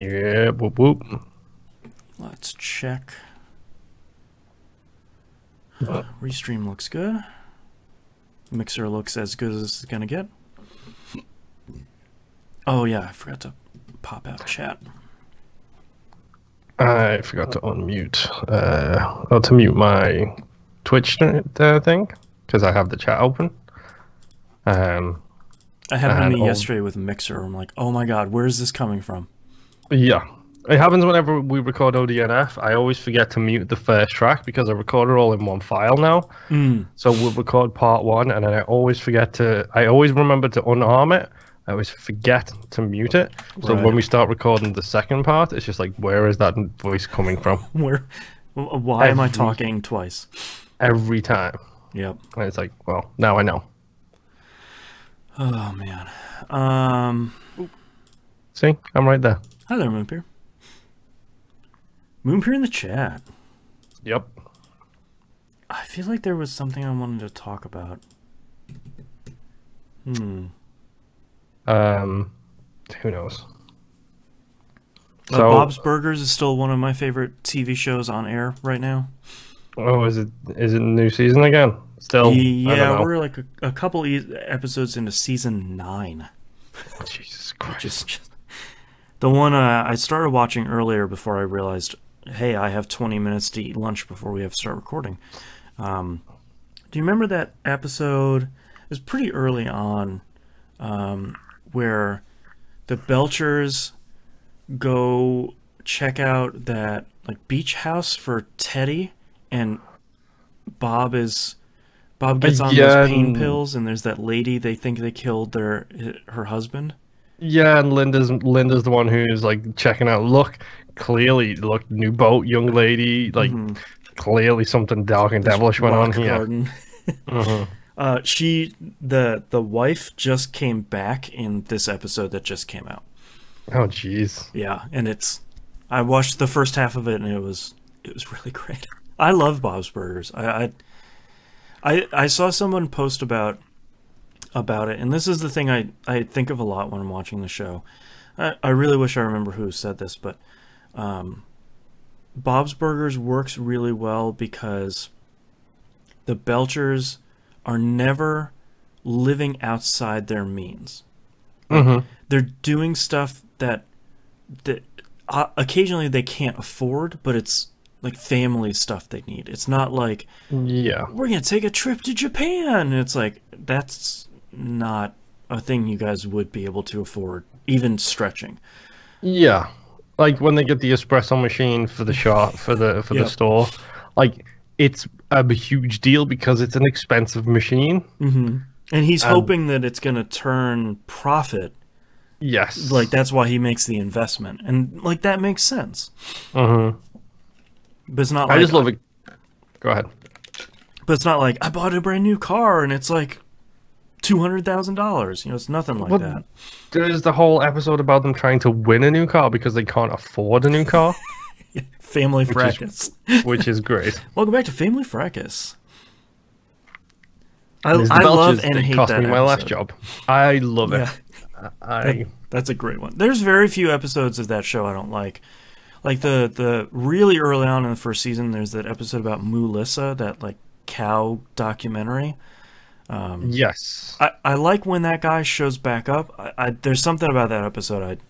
Yeah, whoop whoop. Let's check. Restream looks good. Mixer looks as good as it's gonna get. Oh yeah, I forgot to pop out chat. I forgot to unmute. To mute my Twitch thing because I have the chat open. I happened to me yesterday with Mixer. I'm like, oh my god, where is this coming from? Yeah, it happens whenever we record ODNF. I always forget to mute the first track because I record it all in one file now. So we'll record part one, and then I always forget to. I always remember to unarm it. I always forget to mute it. So when we start recording the second part, it's just like, where is that voice coming from? Why am I talking twice? Every time. Yep. And it's like, well, now I know. Oh man. See, I'm right there. Hi there, Moonpeer. Moonpeer in the chat. Yep. I feel like there was something I wanted to talk about. Who knows? So, Bob's Burgers is still one of my favorite TV shows on air right now. Oh, is it new season again? Still? Yeah, we're like a couple episodes into season 9. Jesus Christ. Just the one I started watching earlier before I realized, hey, I have 20 minutes to eat lunch before we have to start recording. Do you remember that episode? It was pretty early on, where the Belchers go check out that like beach house for Teddy, and Bob gets on those pain pills, and there's that lady they think they killed her husband. Yeah, and Linda's the one who's like checking out. Look, new boat, young lady. Like clearly something dark and devilish went on here. The wife just came back in this episode that just came out. Oh jeez. Yeah, and I watched the first half of it, and it was really great. I love Bob's Burgers. I saw someone post about it, and this is the thing I think of a lot when I'm watching the show. I really wish I remember who said this, but Bob's Burgers works really well because the Belchers are never living outside their means. They're doing stuff that occasionally they can't afford, but it's like family stuff they need. It's not like, we're gonna take a trip to Japan. It's like, that's not a thing you guys would be able to afford, even stretching. Yeah, like when they get the espresso machine for the shop for the store, like it's a huge deal because it's an expensive machine. And he's hoping that it's gonna turn profit. Yes, like that's why he makes the investment, and like that makes sense. But it's not. I just love it. Go ahead. But it's not like I bought a brand new car and it's like $200,000. You know, it's nothing like that. There's the whole episode about them trying to win a new car because they can't afford a new car. Family fracas, which is great. Welcome back to Family Fracas. I love and hate cost that me my last job. I love it. That's a great one. There's very few episodes of that show I don't like. Like the really early on in the first season, there's that episode about Melissa, that like cow documentary. Yes. I like when that guy shows back up. There's something about that episode.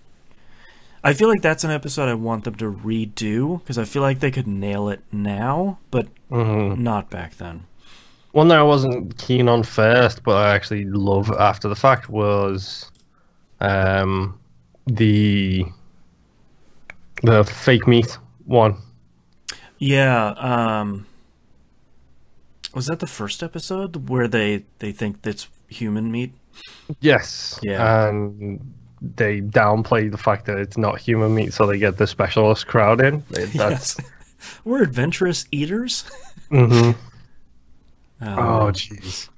I feel like that's an episode I want them to redo because I feel like they could nail it now, but not back then. One that I wasn't keen on first, but I actually love after the fact was the fake meat one. Yeah. Was that the first episode where they think that's human meat? Yes. Yeah. And they downplay the fact that it's not human meat, so they get the specialist crowd in. Yes. We're adventurous eaters. Oh, jeez.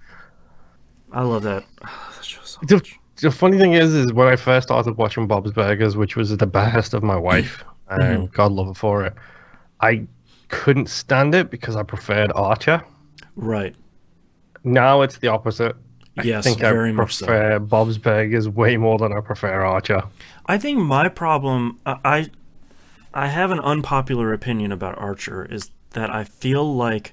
I love that. Oh, that show so much. The funny thing is when I first started watching Bob's Burgers, which was at the behest of my wife, God love her for it, I couldn't stand it because I preferred Archer. Right. Now it's the opposite. Yes, think very I much so. prefer Bob's Burgers way more than I prefer Archer. I think my problem, I have an unpopular opinion about Archer, is that I feel like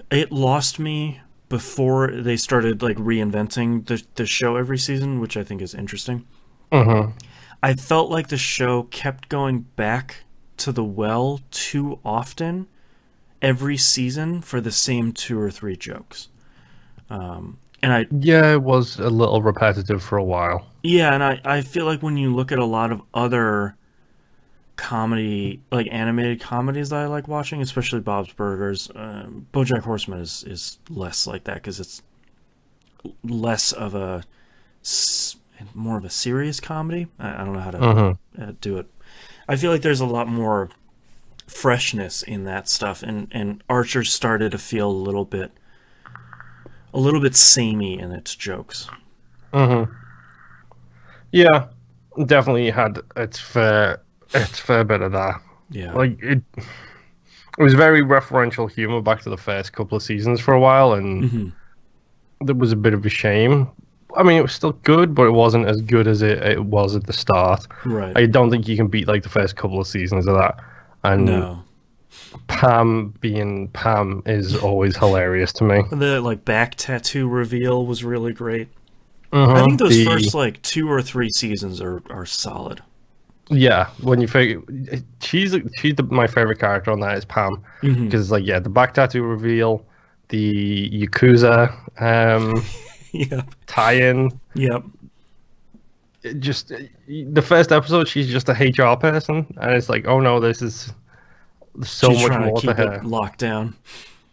it lost me before they started like reinventing the show every season, which I think is interesting. I felt like the show kept going back to the well too often every season for the same 2 or 3 jokes. Yeah, it was a little repetitive for a while. Yeah, and I feel like when you look at a lot of other comedy, like animated comedies that I like watching, especially Bob's Burgers, BoJack Horseman is less like that because it's less of a more of a serious comedy. I don't know how to do it. I feel like there's a lot more freshness in that stuff, and Archer started to feel a little bit samey in its jokes. Yeah, definitely had its fair bit of that. Yeah, like it was very referential humor back to the first couple of seasons for a while, and there was a bit of a shame. I mean, it was still good, but it wasn't as good as it was at the start. Right. I don't think you can beat like the first couple of seasons of that. And no. Pam being Pam is always hilarious to me. The like back tattoo reveal was really great. I think those first like 2 or 3 seasons are solid. Yeah, when you figure she's my favorite character on that is Pam, because like the back tattoo reveal, the Yakuza tie-in. Yep. Just the first episode, she's just a HR person, and it's like, oh no, this is so she's much more to her. It locked down.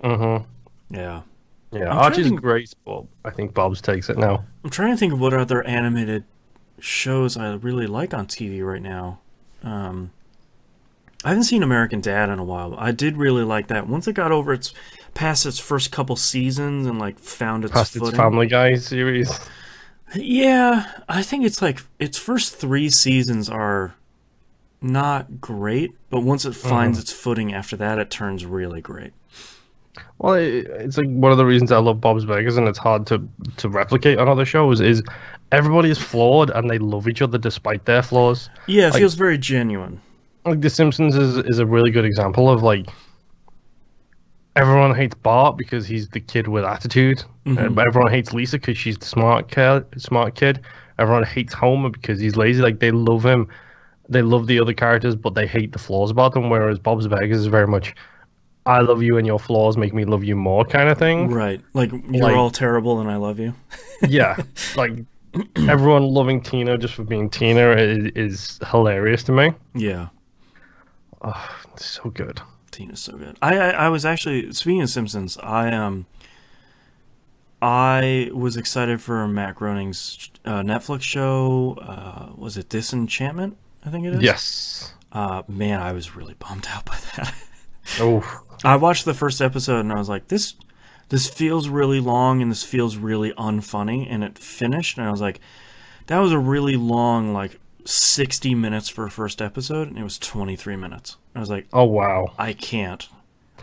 Yeah. Yeah, Archie's great, but I think Bob's takes it now. I'm trying to think of what other animated shows I really like on TV right now. I haven't seen American Dad in a while, but I did really like that. Once it got over past its first couple seasons and like found its footing. Its Family Guy series. Yeah, I think it's like its first 3 seasons are not great, but once it finds its footing after that, it turns really great. Well, it's like one of the reasons I love Bob's Burgers, and it's hard to replicate on other shows, is everybody is flawed and they love each other despite their flaws. Yeah, it feels very genuine. Like The Simpsons is a really good example of like everyone hates Bart because he's the kid with attitude, but everyone hates Lisa because she's the smart kid. Everyone hates Homer because he's lazy. Like they love him, they love the other characters, but they hate the flaws about them. Whereas Bob's Burgers is very much, I love you and your flaws make me love you more kind of thing. Right. Like, you're all terrible and I love you. Yeah. Like, everyone loving Tina just for being Tina is hilarious to me. Yeah. Oh, it's so good. Tina's so good. I was actually, speaking of Simpsons, I was excited for Matt Groening's Netflix show. Was it Disenchantment? I think it is. Yes. Man, I was really bummed out by that. Oh. I watched the first episode and I was like, this feels really long and this feels really unfunny, and it finished and I was like, that was a really long, like 60 minutes for a first episode, and it was 23 minutes. I was like, oh wow, I can't.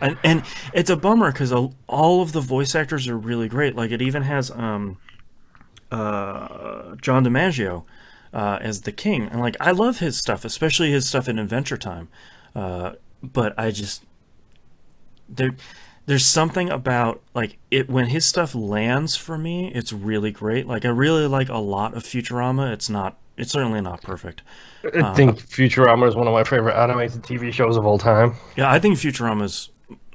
And it's a bummer because all of the voice actors are really great. Like, it even has John DiMaggio as the king, and like, I love his stuff, especially his stuff in Adventure Time. But I just there's something about like it when his stuff lands for me, it's really great. Like, I really like a lot of Futurama. It's certainly not perfect. I think Futurama is one of my favorite animated TV shows of all time. Yeah, I think Futurama's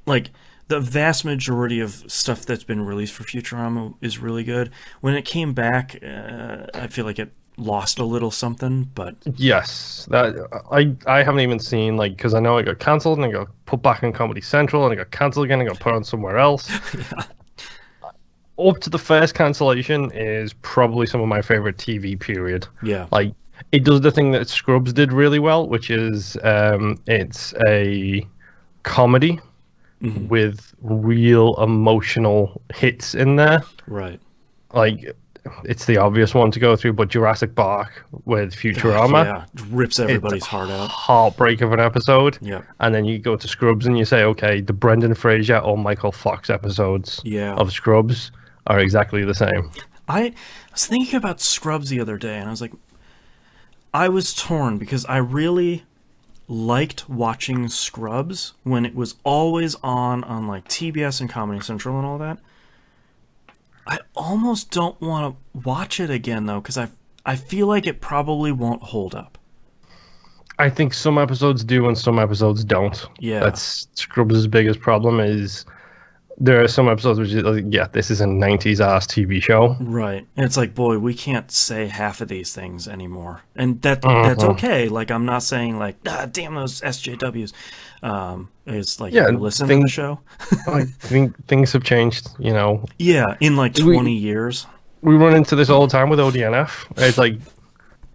like the vast majority of stuff that's been released for Futurama is really good. When it came back, I feel like it lost a little something, but yes, that I haven't even seen, like, because I know it got cancelled and it got put back on Comedy Central and it got cancelled again and got put on somewhere else. Yeah. Up to the first cancellation is probably some of my favorite TV period. Yeah, like it does the thing that Scrubs did really well, which is it's a comedy with real emotional hits in there. Right. Like, it's the obvious one to go through, but Jurassic Park with Futurama, yeah, rips everybody's heart out. Heartbreak of an episode. Yeah. And then you go to Scrubs and you say, okay, the Brendan Fraser or Michael Fox episodes of Scrubs are exactly the same. I was thinking about Scrubs the other day, and I was like, I was torn because I really liked watching Scrubs when it was always on like TBS and Comedy Central and all that. I almost don't want to watch it again though, because I feel like it probably won't hold up. I think some episodes do and some episodes don't. Yeah, that's Scrubs' biggest problem. Is there are some episodes which is like, yeah, this is a 90s ass TV show. Right. And it's like, boy, we can't say half of these things anymore. And that's okay. Like, I'm not saying like, damn those SJWs. It's like, yeah, you listen to the show. I think things have changed, you know. Yeah, in like 20 years. We run into this all the time with ODNF. It's like,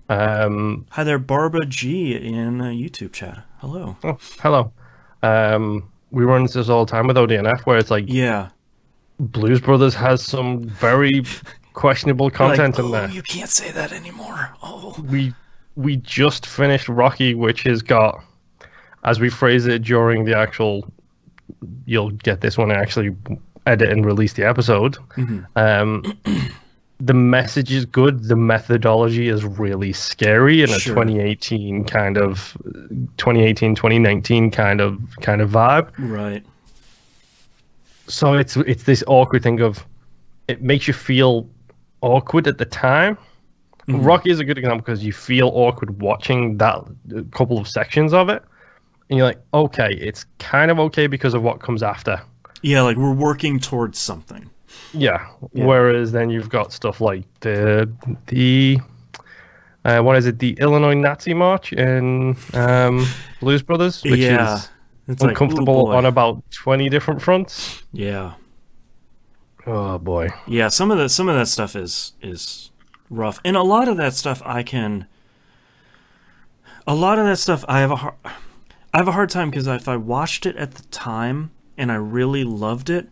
hi there, Barbara G in YouTube chat. Hello. Oh, hello. We run into this all the time with ODNF, where it's like, yeah, Blues Brothers has some very questionable content like, in there. You can't say that anymore. Oh, we just finished Rocky, which has got, as we phrase it during the actual, you'll get this when I actually edit and release the episode. The message is good. The methodology is really scary in a 2018 kind of 2019 kind of vibe. Right. So it's this awkward thing of, it makes you feel awkward at the time. Rocky is a good example because you feel awkward watching that couple of sections of it, and you're like, okay, it's kind of okay because of what comes after. Yeah, like we're working towards something. Yeah. Whereas then you've got stuff like the what is it? The Illinois Nazi March in Blues Brothers, which is it's uncomfortable on about 20 different fronts. Yeah. Oh boy. Yeah, some of that stuff is rough, and a lot of that stuff I have a hard time, because if I watched it at the time and I really loved it,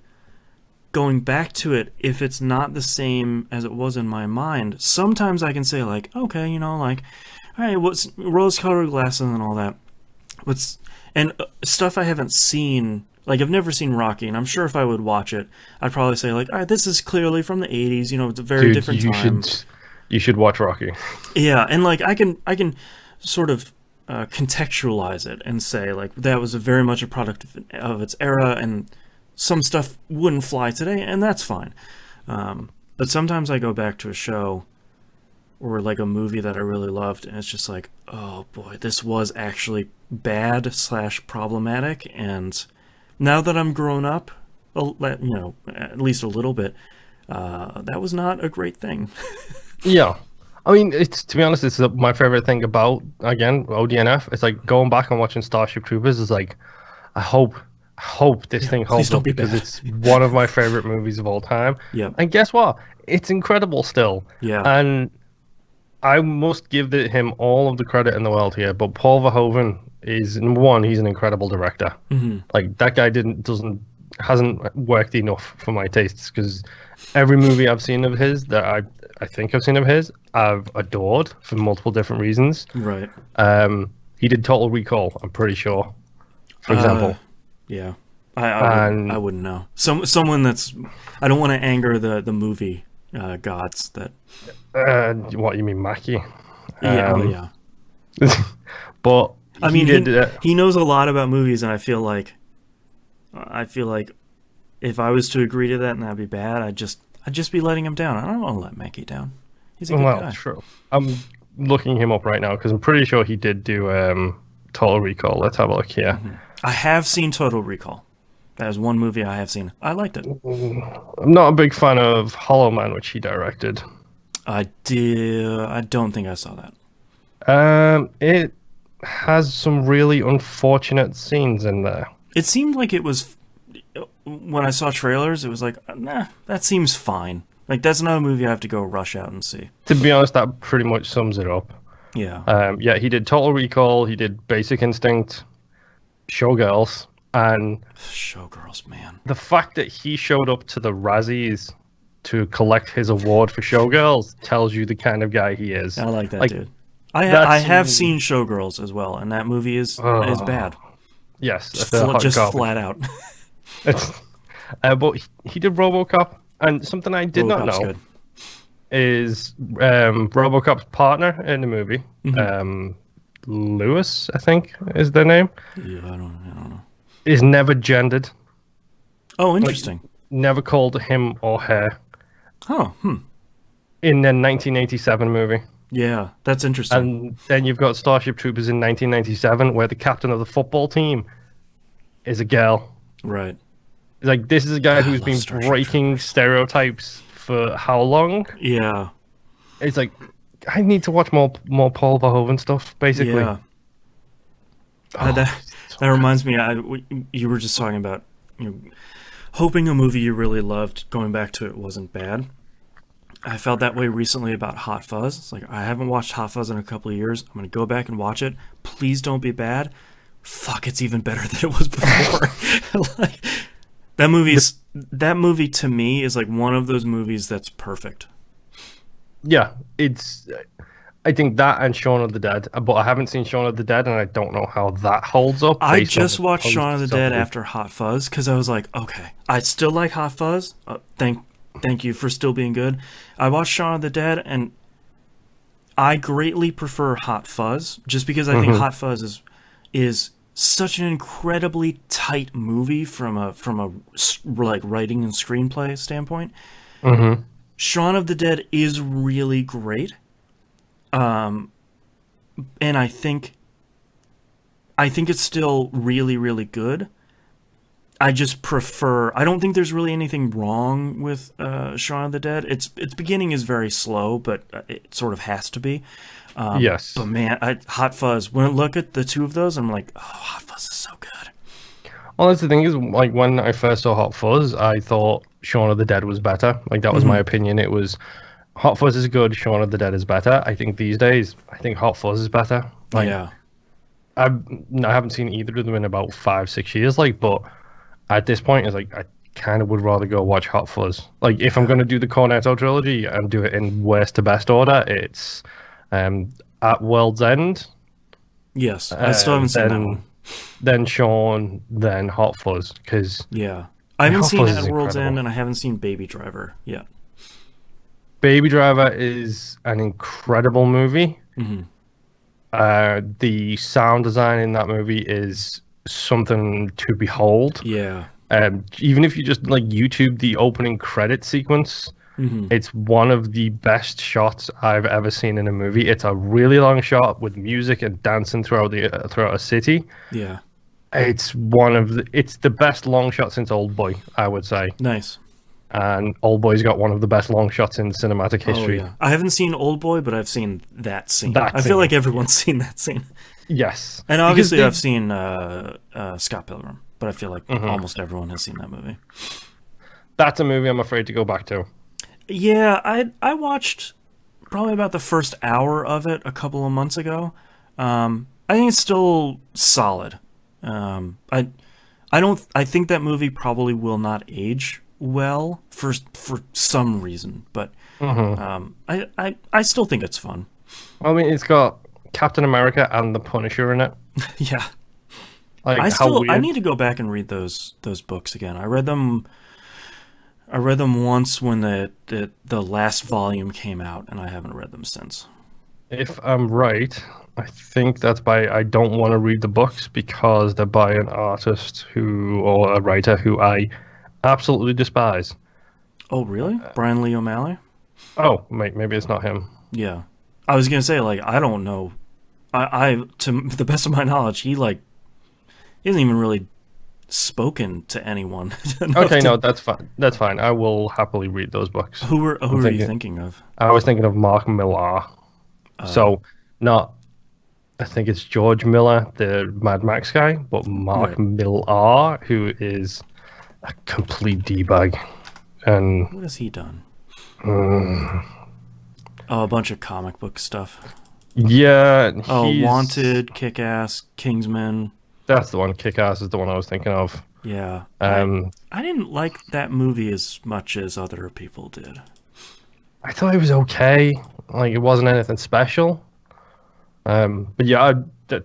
going back to it, if it's not the same as it was in my mind, sometimes I can say like, okay, you know, like, all right, what's rose-colored glasses and all that, and stuff I haven't seen. Like, I've never seen Rocky, and I'm sure if I would watch it, I'd probably say like, all right, this is clearly from the 80s, you know, it's a very different time. You should watch Rocky. Yeah, and like I can sort of contextualize it and say like that was very much a product of its era, and some stuff wouldn't fly today, and that's fine. But sometimes I go back to a show or like a movie that I really loved, and it's just like, oh boy, this was actually bad / problematic, and now that I'm grown up, you know, at least a little bit, that was not a great thing. Yeah. I mean, to be honest, it's my favorite thing about, again, ODNF. It's like going back and watching Starship Troopers is like, I hope this thing holds up, because it's one of my favorite movies of all time. Yeah. And guess what? It's incredible still. Yeah. And I must give him all of the credit in the world here. But Paul Verhoeven is, number one, he's an incredible director. Like, that guy hasn't worked enough for my tastes, because every movie I've seen of his that I think I've seen of his, I've adored for multiple different reasons. Right. He did Total Recall, I'm pretty sure, for example. Yeah. I wouldn't know. Someone that's, I don't want to anger the movie gods that. What you mean, Mackie? Yeah. But I mean, he knows a lot about movies, and I feel like if I was to agree to that and that'd be bad, I'd just be letting him down. I don't want to let Mackie down. He's a good guy. True. I'm looking him up right now because I'm pretty sure he did do Total Recall. Let's have a look here. I have seen Total Recall. That is one movie I have seen. I liked it. I'm not a big fan of Hollow Man, which he directed. I don't think I saw that. It has some really unfortunate scenes in there. It seemed like it was, when I saw trailers, it was like, nah, that seems fine. Like, that's not a movie I have to go rush out and see. To be honest, that pretty much sums it up. Yeah. Yeah, he did Total Recall, he did Basic Instinct, Showgirls, and... Showgirls, man. The fact that he showed up to the Razzies to collect his award for Showgirls tells you the kind of guy he is. I like that, dude. I have seen Showgirls as well, and that movie is bad. Yes, just flat out. But he did RoboCop, And something I did not RoboCop's know good. is RoboCop's partner in the movie, Lewis, I think is their name, Yeah, I don't know. is never gendered. Oh, interesting. Never called him or her Oh, in the 1987 movie. yeah, that's interesting. And then you've got Starship Troopers in 1997, where the captain of the football team is a girl. Right. It's like, this is a guy who's love been Starship breaking Troopers. stereotypes for how long? Yeah. It's like, I need to watch more Paul Verhoeven stuff, basically. Yeah. That reminds me. You were just talking about hoping a movie you really loved, going back to it wasn't bad. I felt that way recently about Hot Fuzz. It's like, I haven't watched Hot Fuzz in a couple of years. I'm going to go back and watch it. Please don't be bad. Fuck, it's even better than it was before. Like, that movie to me is like one of those movies that's perfect. Yeah, I think that and Shaun of the Dead, but I haven't seen Shaun of the Dead, and I don't know how that holds up. I just watched Shaun of the Dead after Hot Fuzz because I was like, okay, I still like Hot Fuzz. Thank you for still being good. I watched Shaun of the Dead, and I greatly prefer Hot Fuzz just because I think Hot Fuzz is such an incredibly tight movie from a like writing and screenplay standpoint. Shaun of the Dead is really great. And I think it's still really, really good. I just prefer. I don't think there's really anything wrong with Shaun of the Dead. Its beginning is very slow, but it sort of has to be. Yes. But man, Hot Fuzz. When I look at the two of those, I'm like, oh, Hot Fuzz is so good. Well, that's the thing is, like, when I first saw Hot Fuzz, I thought Shaun of the Dead was better. Like, that was my opinion. It was, Hot Fuzz is good, Shaun of the Dead is better. I think these days, I think Hot Fuzz is better. Like, Yeah. I haven't seen either of them in about 5-6 years, like, but at this point, it's like, I kind of would rather go watch Hot Fuzz. Like, if I'm going to do the Cornetto trilogy and do it in worst to best order, it's At World's End. Yes, I still haven't seen that one. Then Shaun, then Hot Fuzz, because Yeah. I haven't Hot seen Fuzz At is World's incredible. End, and I haven't seen Baby Driver yet. Baby Driver is an incredible movie. The sound design in that movie is something to behold. Yeah. Even if you just like YouTube the opening credit sequence, it's one of the best shots I've ever seen in a movie. It's a really long shot with music and dancing throughout a city. Yeah. It's the best long shot since Old Boy, I would say. Nice. And Old Boy's got one of the best long shots in cinematic history. Oh, yeah. I haven't seen Old Boy, but I've seen that scene. That I feel like everyone's seen that scene. Yes. And obviously I've seen Scott Pilgrim, but I feel like almost everyone has seen that movie. That's a movie I'm afraid to go back to. Yeah, I watched probably about the first hour of it a couple of months ago. I think it's still solid. I think that movie probably will not age well for some reason, but I still think it's fun. I mean, it's got Captain America and the Punisher in it. Yeah. Like, I need to go back and read those books again. I read them once when the last volume came out, and I haven't read them since. If I'm right, I think that's by I don't want to read the books because they're by an artist or a writer who I absolutely despise. Oh, really? Brian Lee O'Malley? Oh, maybe it's not him. Yeah. I was going to say, like, I don't know. I to the best of my knowledge, he hasn't even really spoken to anyone. Okay, no, that's fine. That's fine. I will happily read those books. Who are you thinking of? I was thinking of Mark Millar. I think it's George Miller, the Mad Max guy, but Mark Millar, who is a complete D-bag. And what has he done? A bunch of comic book stuff. Yeah. Wanted, Kick-Ass, Kingsman. That's the one. Kick-Ass is the one I was thinking of. Yeah. I didn't like that movie as much as other people did. I thought it was okay. Like, it wasn't anything special. But yeah,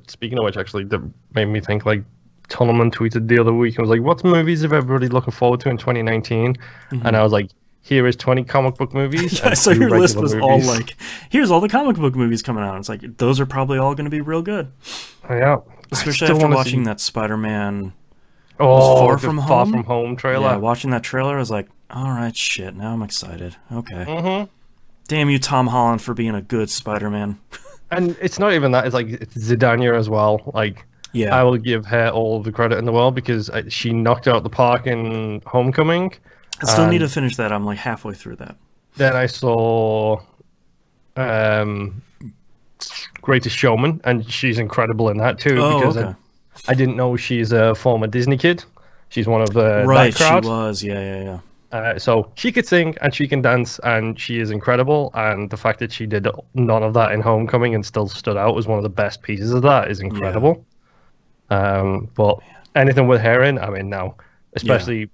speaking of which, actually, that made me think, like, Tunnelman tweeted the other week and was like, what movies are everybody looking forward to in 2019? And I was like, here is 20 comic book movies. Yeah, so your list was all movies. like, here's all the comic book movies coming out. It's like, those are probably all going to be real good. Yeah. Especially after watching that Spider-Man Far From Home trailer. Yeah, watching that trailer, I was like, all right, shit, now I'm excited. Okay. Mm-hmm. Damn you, Tom Holland, for being a good Spider-Man. And it's not even that. It's like it's Zidania as well. Like, yeah, I will give her all the credit in the world because she knocked out the park in Homecoming. I still need to finish that. I'm like halfway through that. Then I saw Greatest Showman, and she's incredible in that too. Oh, because okay. I didn't know she's a former Disney kid. She's one of the right. that crowd. She was, yeah. So she could sing and she can dance, and she is incredible. And the fact that she did none of that in Homecoming and still stood out as one of the best pieces of that is incredible. Yeah. But anything with her in, I'm in now. Especially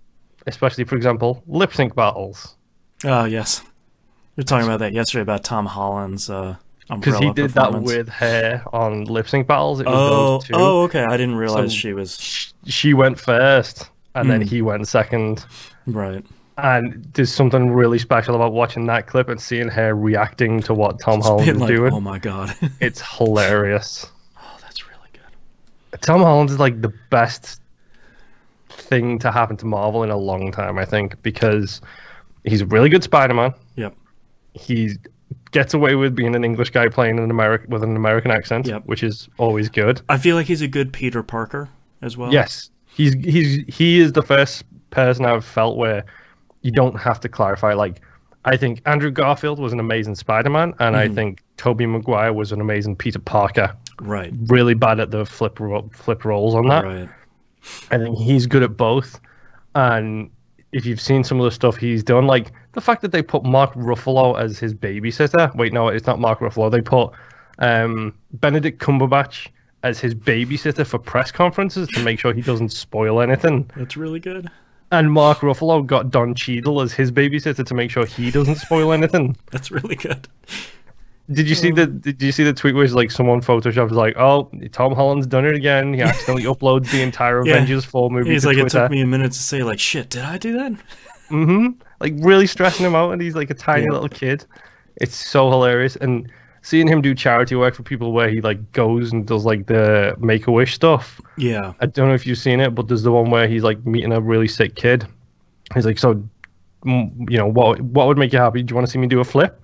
for example, lip sync battles. Oh yes, we were talking about that yesterday about Tom Holland's because he did that with her on lip sync battles. It was those two. Oh, okay. I didn't realize she was. She went first, and then he went second. Right. And there's something really special about watching that clip and seeing her reacting to what Tom Holland is doing. Oh my god. It's hilarious. Oh, that's really good. Tom Holland is like the best thing to happen to Marvel in a long time, I think, because he's a really good Spider-Man. Yep. He gets away with being an English guy playing with an American accent, which is always good. I feel like he's a good Peter Parker as well. Yes. He is the first person I've felt where you don't have to clarify. Like, I think Andrew Garfield was an amazing Spider-Man, and I think Tobey Maguire was an amazing Peter Parker. Right. Really bad at the flip roles on that. Right. I think he's good at both. And if you've seen some of the stuff he's done, like the fact that they put Mark Ruffalo as his babysitter. Wait, no, it's not Mark Ruffalo. They put Benedict Cumberbatch as his babysitter for press conferences to make sure he doesn't spoil anything. That's really good. And Mark Ruffalo got Don Cheadle as his babysitter to make sure he doesn't spoil anything. That's really good. Did you see the tweet where it's like someone photoshopped like, oh, Tom Holland's done it again. He accidentally uploads the entire Avengers 4 movie he's to like, Twitter. It took me a minute to say like, shit, did I do that? Like really stressing him out, and he's like a tiny little kid. It's so hilarious. And seeing him do charity work for people where he like goes and does like the Make-A-Wish stuff. Yeah. I don't know if you've seen it, but there's the one where he's like meeting a really sick kid. He's like, so, you know, what would make you happy? Do you want to see me do a flip?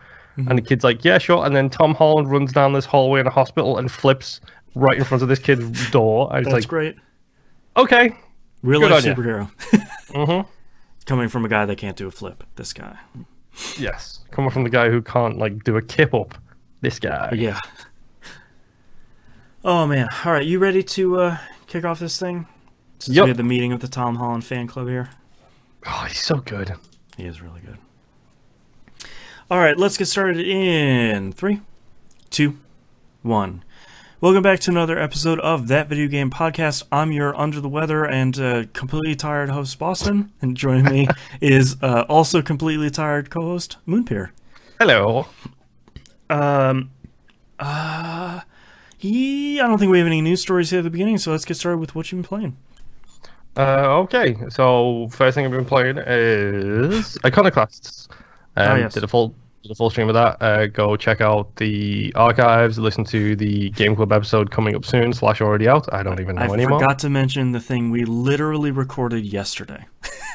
And the kid's like, yeah, sure. And then Tom Holland runs down this hallway in a hospital and flips right in front of this kid's door. And it's That's like, great. Okay. Real life superhero. Coming from a guy that can't do a flip. This guy. Yes. Coming from the guy who can't like do a kip up. This guy. Yeah. Oh man. All right, you ready to kick off this thing? Since we had the meeting of the Tom Holland fan club here. Oh, he's so good. He is really good. All right, let's get started in 3, 2, 1. Welcome back to another episode of That Video Game Podcast. I'm your under the weather and completely tired host, Boston, and joining me is also completely tired co-host, Moonpear. Hello. I don't think we have any news stories here at the beginning, so let's get started with what you've been playing. Okay, so first thing I've been playing is Iconoclasts. Yes. Did a full stream of that. Go check out the archives. Listen to the Game Club episode coming up soon / already out. I don't even know anymore. I forgot to mention the thing we literally recorded yesterday.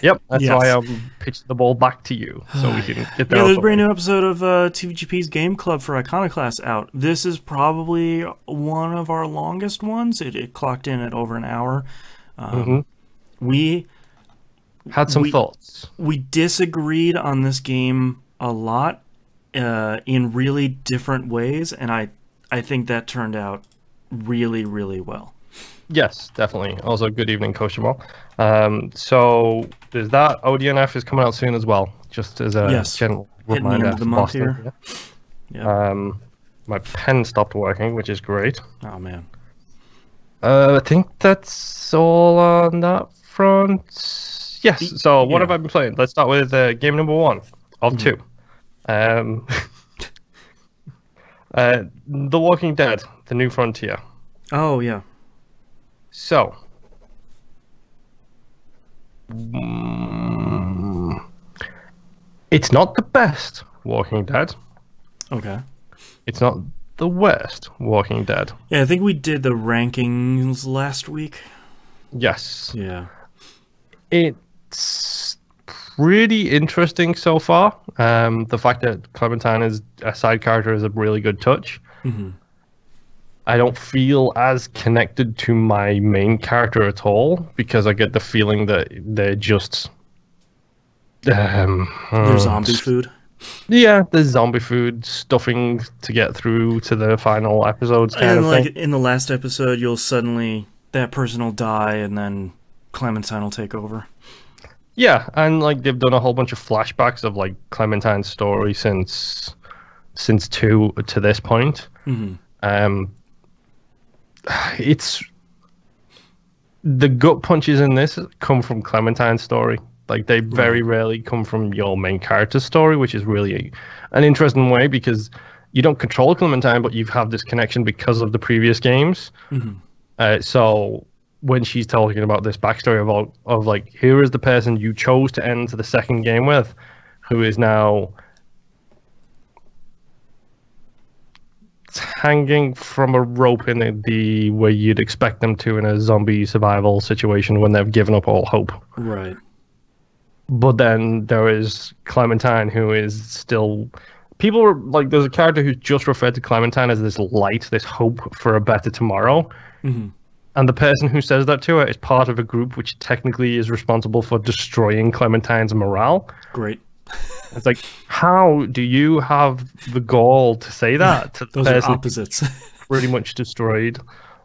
Yep, that's why I pitched the ball back to you, so we can get there. Yeah, there's a brand new episode of TVGP's Game Club for Iconoclasts out. This is probably one of our longest ones. It clocked in at over an hour. We had some thoughts. We disagreed on this game a lot in really different ways, and I think that turned out really, really well. Yes, definitely. Also, good evening, Coach Jamal. So there's that. ODNF is coming out soon as well, just as a general reminder. At the end of the month here. Yeah. My pen stopped working, which is great. Oh, man. I think that's all on that front. Yes. So what have I been playing? Let's start with game number 1 of 2. The Walking Dead: The New Frontier. Oh yeah. So, It's not the best Walking Dead. Okay. It's not the worst Walking Dead. Yeah, I think we did the rankings last week. Yes. Yeah. It's pretty interesting so far. The fact that Clementine is a side character is a really good touch. Mm-hmm. I don't feel as connected to my main character at all because I get the feeling that they're just They're zombie food. Yeah, there's zombie food stuffing to get through to the final episodes kind of like thing. in the last episode, you'll suddenly that person will die, and then Clementine will take over. Yeah, and like they've done a whole bunch of flashbacks of like Clementine's story since 2 to this point. Mm-hmm. It's the gut punches in this come from Clementine's story. Like they very rarely come from your main character's story, which is really an interesting way because you don't control Clementine, but you have this connection because of the previous games. Mm-hmm. So when she's talking about this backstory of like, here is the person you chose to end the second game with, who is now hanging from a rope in the way you'd expect them to in a zombie survival situation when they've given up all hope. Right. But then there is Clementine, who is still... People are like, there's a character who's just referred to Clementine as this light, this hope for a better tomorrow. Mm-hmm. And the person who says that to her is part of a group which technically is responsible for destroying Clementine's morale. Great. It's like, how do you have the gall to say that to the Those person are opposites. pretty much destroyed?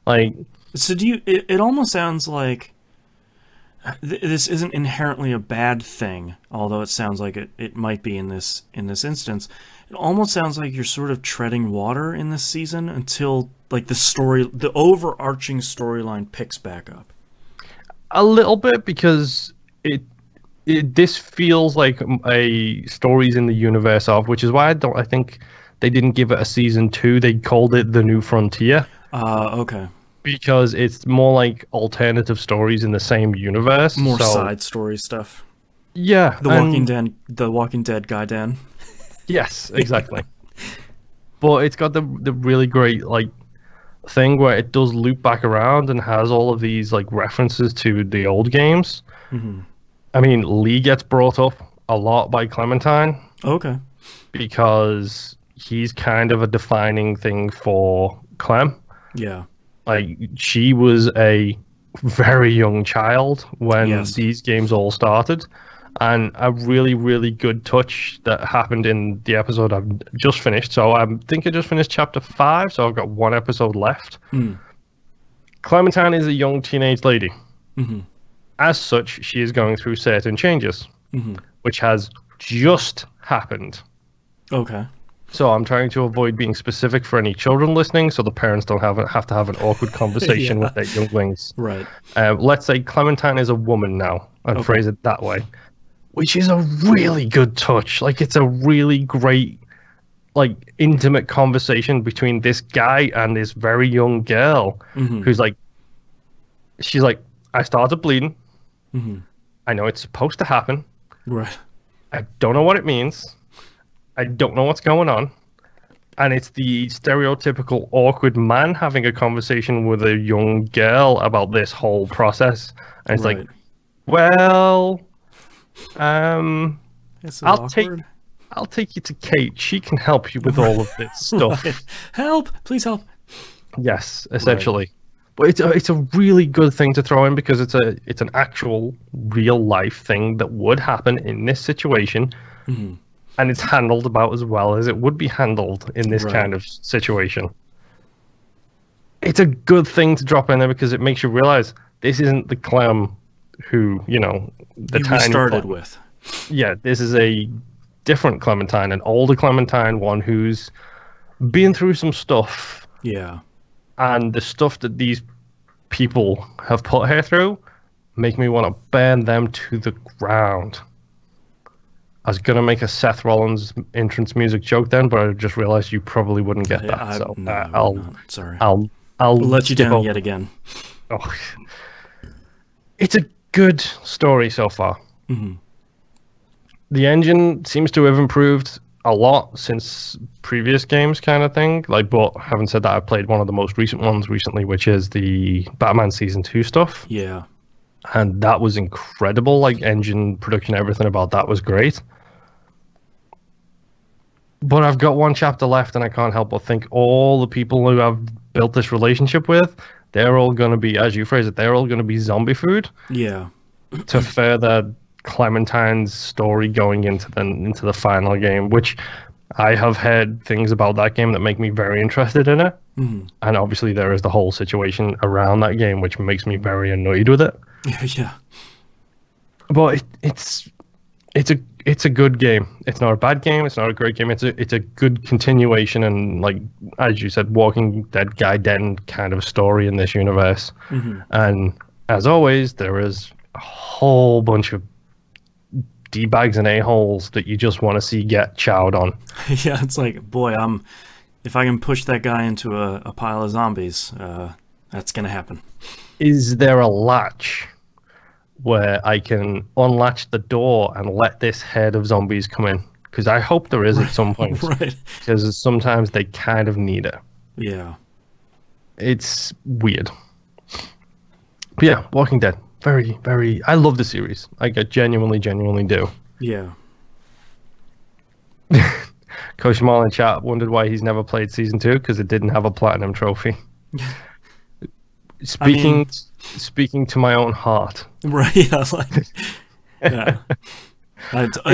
Like, so do you? It almost sounds like this isn't inherently a bad thing, although it sounds like it might be in this instance. It almost sounds like you're sort of treading water in this season until like the overarching storyline picks back up. a little bit, because this feels like a stories in the universe of, which is why I think they didn't give it a season 2. They called it The New Frontier. Okay. Because it's more like alternative stories in the same universe. More side story stuff. Yeah. The Walking Dead Gaiden. Yes, exactly. But it's got the really great like thing where it does loop back around and has all of these like references to the old games. Mm-hmm. I mean, Lee gets brought up a lot by Clementine. Okay. Because he's kind of a defining thing for Clem. Yeah. Like, she was a very young child when these games all started. And a really, really good touch that happened in the episode I've just finished. So I think I just finished chapter 5, so I've got 1 episode left. Mm. Clementine is a young teenage lady. Mm-hmm. As such, she is going through certain changes, which has just happened. Okay. So I'm trying to avoid being specific for any children listening, so the parents don't have to have an awkward conversation with their younglings. Right. Let's say Clementine is a woman now, and phrase it that way, which is a really good touch. Like, it's a really great, like, intimate conversation between this guy and this very young girl, who's like, she's like, I started bleeding. I know it's supposed to happen. Right. I don't know what it means. I don't know what's going on. And it's the stereotypical awkward man having a conversation with a young girl about this whole process. And it's like, well, I'll take you to Kate. She can help you with all of this stuff. Help! Please help. Yes, essentially. But it's a really good thing to throw in because it's an actual real life thing that would happen in this situation. And it's handled about as well as it would be handled in this kind of situation. It's a good thing to drop in there because it makes you realize this isn't the Clem who, the you started with. Yeah, this is a different Clementine, an older Clementine, one who's been through some stuff. Yeah. And the stuff that these people have put her through make me want to burn them to the ground. I was going to make a Seth Rollins entrance music joke then, but I just realized you probably wouldn't get that. I'll let you down yet again. Oh. It's a good story so far. The engine seems to have improved a lot since previous games, kind of thing. Like, but having said that, I played one of the most recent ones recently, which is the Batman Season 2 stuff. Yeah. And that was incredible. Like, engine production, everything about that was great. But I've got one chapter left, and I can't help but think all the people who I've built this relationship with, they're all going to be, as you phrase it, they're all going to be zombie food. Yeah. To further Clementine's story going into the final game, which I have heard things about that game that make me very interested in it. And obviously there is the whole situation around that game, which makes me very annoyed with it. Yeah. But it's a good game. It's not a bad game. It's not a great game. It's a good continuation and, like, as you said, Walking Dead Gaiden kind of story in this universe. And as always, there is a whole bunch of D-bags and a-holes that you just want to see get chowed on. Yeah, it's like, boy, if I can push that guy into a pile of zombies, that's gonna happen. Is there a latch where I can unlatch the door and let this herd of zombies come in? Because I hope there is at some point. Right. Because sometimes they kind of need it. Yeah. It's weird. But yeah, Walking Dead. Very, very... I love the series. Like, I genuinely do. Yeah. Coach Jamal in chat wondered why he's never played Season 2, because it didn't have a Platinum trophy. Speaking to my own heart. Right, yeah. Like, yeah.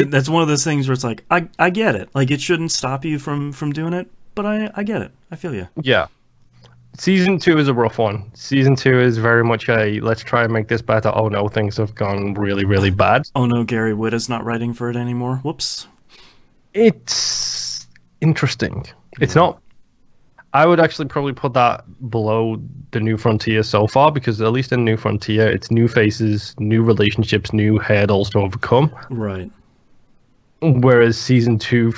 That's one of those things where it's like, I get it. Like, it shouldn't stop you from doing it, but I get it. I feel you. Yeah. Season 2 is a rough one. Season 2 is very much a, let's try and make this better. Oh no, things have gone really, really bad. Oh no, Gary Whitta is not writing for it anymore. Whoops. It's interesting. It's not... I would actually probably put that below the New Frontier so far, because at least in New Frontier, it's new faces, new relationships, new hurdles to overcome. Right. Whereas Season 2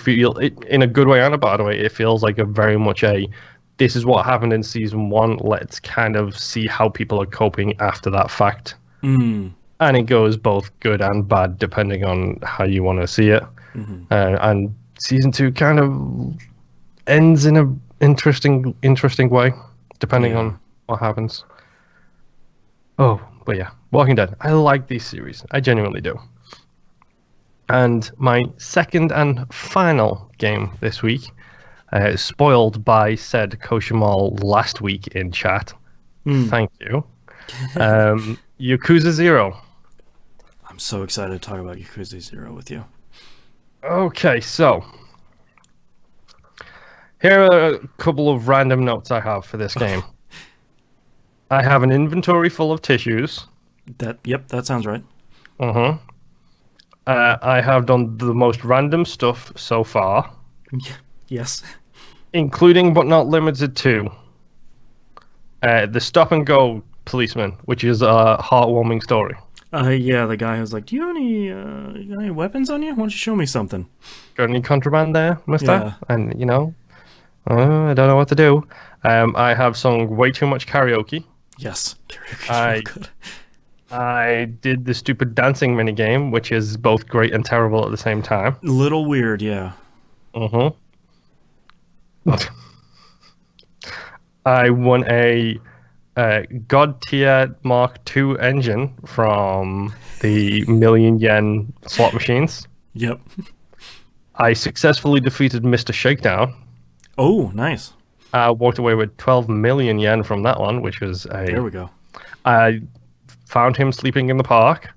in a good way and a bad way, it feels like a very much a, this is what happened in Season 1, let's kind of see how people are coping after that fact. And it goes both good and bad, depending on how you want to see it. And Season 2 kind of ends in a interesting way, depending on what happens. Oh, but yeah, Walking Dead. I like these series. I genuinely do. And my second and final game this week, spoiled by said Koshimal last week in chat. Thank you. Yakuza 0. I'm so excited to talk about Yakuza 0 with you. Okay, so here are a couple of random notes I have for this game. I have an inventory full of tissues. Yep, that sounds right. I have done the most random stuff so far. Yes. Including but not limited to the stop and go policeman, which is a heartwarming story. Yeah, the guy who's like, do you have any weapons on you? Why don't you show me something? Got any contraband there, mister? Yeah. And, you know, I don't know what to do. I have sung way too much karaoke. Yes, karaoke's really good. I did the stupid dancing minigame, which is both great and terrible at the same time. A little weird, yeah. I won a God tier Mark II engine from the million yen slot machines. Yep. I successfully defeated Mr. Shakedown. Oh, nice. I walked away with 12 million yen from that one, which was a... There we go. I found him sleeping in the park,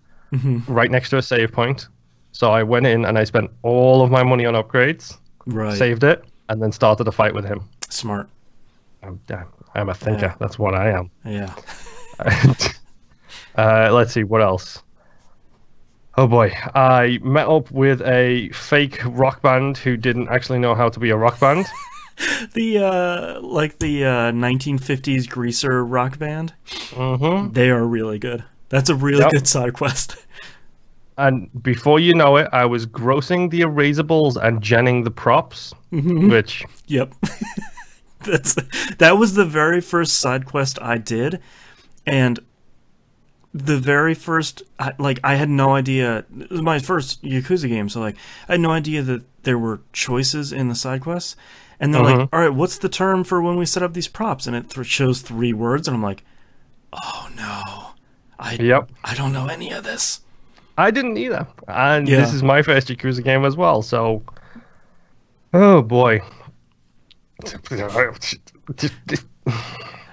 right next to a save point. So I went in and I spent all of my money on upgrades, saved it, and then started a fight with him. Smart. I'm a thinker. Yeah. That's what I am. Yeah. Let's see, what else? Oh boy, I met up with a fake rock band who didn't actually know how to be a rock band. The 1950s greaser rock band. They are really good. That's a really good side quest. And before you know it, I was grossing the erasables and genning the props, which... Yep. That was the very first side quest I did, and the very first, I had no idea. It was my first Yakuza game, so like I had no idea that there were choices in the side quests. And they're like, all right, what's the term for when we set up these props? And it shows 3 words, and I'm like, oh no, I don't know any of this. I didn't either, and this is my first Yakuza game as well. So, oh boy.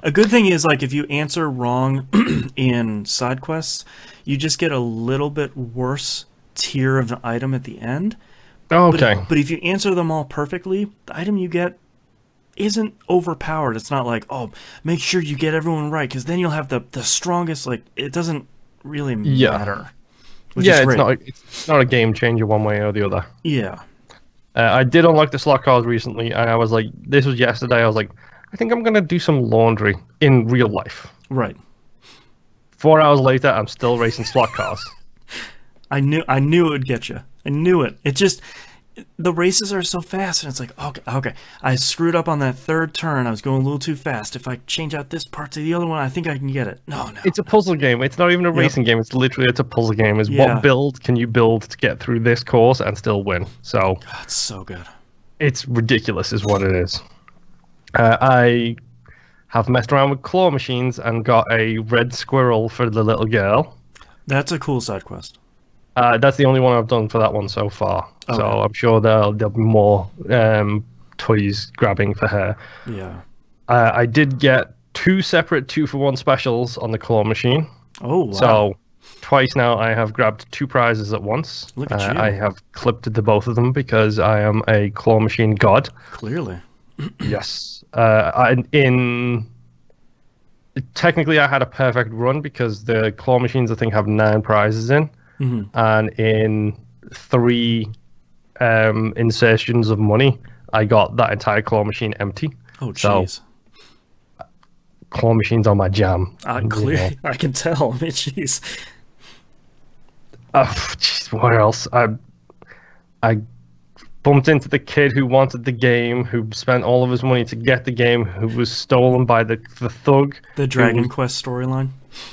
A good thing is, like, if you answer wrong in side quests, you just get a little bit worse tier of the item at the end. Okay. But if you answer them all perfectly, the item you get isn't overpowered. It's not like, oh, make sure you get everyone right, because then you'll have the strongest, like, it doesn't really matter. Yeah, it's not a game changer one way or the other. Yeah. I did unlock the slot cars recently, and I was like, this was yesterday, I was like, I think I'm going to do some laundry in real life. Right. 4 hours later, I'm still racing slot cars. I knew it would get you. I knew it. It just, the races are so fast, and it's like, okay, I screwed up on that 3rd turn. I was going a little too fast. If I change out this part to the other one, I think I can get it. No. It's a puzzle game. It's not even a racing game. It's a puzzle game. What build can you build to get through this course and still win? So, God, it's so good. It's ridiculous is what it is. I have messed around with claw machines and got a red squirrel for the little girl. That's a cool side quest. That's the only one I've done for that one so far. Okay. So I'm sure there'll be more toys grabbing for her. Yeah. I did get 2 separate 2-for-1 specials on the claw machine. Oh, wow. So twice now I have grabbed 2 prizes at once. Look at you. I have clipped the both of them because I am a claw machine god. Clearly. Yes. Technically I had a perfect run because the claw machines I think have 9 prizes in. And in 3 insertions of money, I got that entire claw machine empty. Oh, jeez. So, claw machines are my jam. Clearly, I can tell. I mean, jeez. What else? I bumped into the kid who wanted the game, who spent all of his money to get the game, who was stolen by the thug. The Dragon Quest storyline?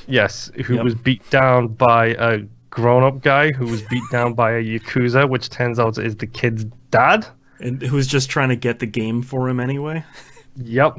Yes, who was beat down by a grown-up guy who was beat down by a Yakuza, which turns out is the kid's dad. And who was just trying to get the game for him anyway? Yep.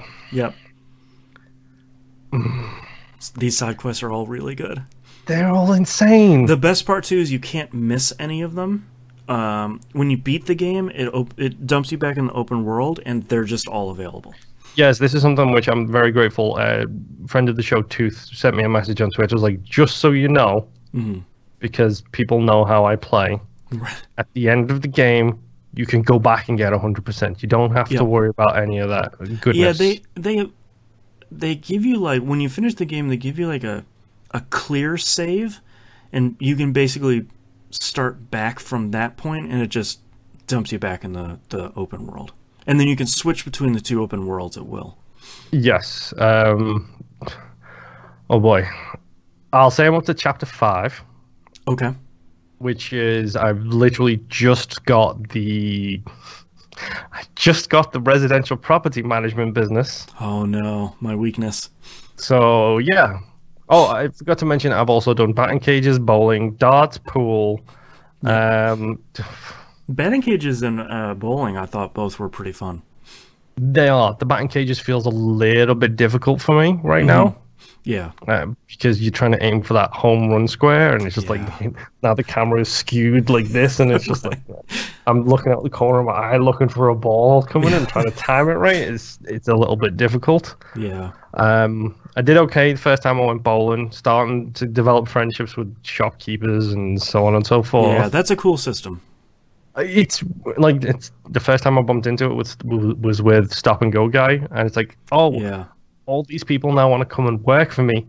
These side quests are all really good. They're all insane. The best part, too, is you can't miss any of them. When you beat the game, it dumps you back in the open world, and they're just all available. Yes, this is something which I'm very grateful. A friend of the show, Tooth, sent me a message on Twitter. It was like, just so you know, because people know how I play. At the end of the game, you can go back and get 100%. You don't have to worry about any of that goodness. Yeah, they give you, like, when you finish the game, they give you like a clear save, and you can basically start back from that point, and it just dumps you back in the open world. And then you can switch between the 2 open worlds at will. Yes. Oh boy. I'll say I'm up to chapter 5. Okay. Which is, I've literally just got the residential property management business. Oh no, my weakness. So yeah. Oh, I forgot to mention I've also done batting cages, bowling, darts, pool. Batting cages and bowling, I thought both were pretty fun. They are. The batting cages feels a little bit difficult for me right now. Yeah. Because you're trying to aim for that home run square, and it's just like, now the camera is skewed like this, and it's just like, I'm looking out the corner of my eye looking for a ball coming in, trying to time it right. It's a little bit difficult. Yeah. I did okay the first time I went bowling, starting to develop friendships with shopkeepers and so on and so forth. Yeah, that's a cool system. It's the first time I bumped into it was with Stop and Go guy, and it's like, all these people now want to come and work for me.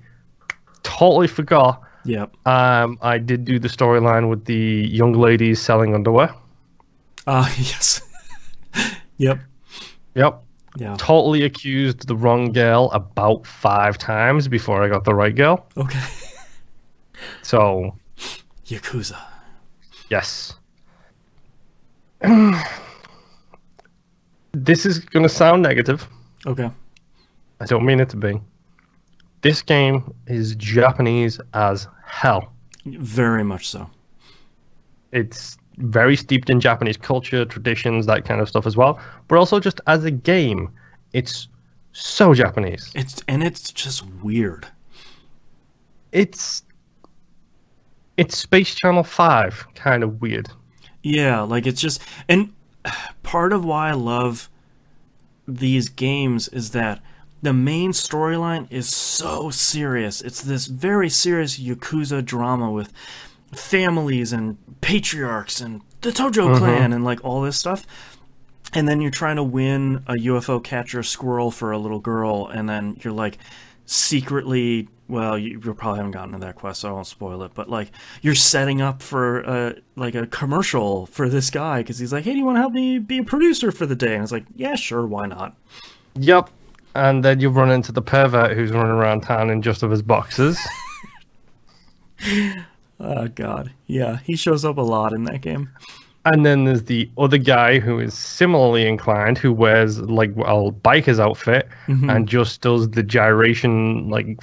Totally forgot. Yep. I did do the storyline with the young ladies selling underwear. Yes. Yep. Yeah. Totally accused the wrong girl about 5 times before I got the right girl. Okay. So. Yakuza. Yes. This is going to sound negative. Okay. I don't mean it to be. this game is Japanese as hell. Very much so. It's very steeped in Japanese culture, traditions, that kind of stuff as well. But also just as a game, it's so Japanese. It's just weird. It's Space Channel 5 kind of weird. Yeah, like it's just, and part of why I love these games is that the main storyline is so serious. It's this very serious Yakuza drama with families and patriarchs and the Tojo clan and like all this stuff. And then you're trying to win a UFO catcher squirrel for a little girl, and then you're like secretly, well, you probably haven't gotten to that quest, so I won't spoil it, but like you're setting up for like a commercial for this guy because he's like, hey, do you want to help me be a producer for the day? And it's like, yeah, sure, why not? Yep. And then you run into the pervert who's running around town in just of his boxes. Oh god, yeah, he shows up a lot in that game. And then there's the other guy who is similarly inclined, who wears like a biker's outfit and just does the gyration like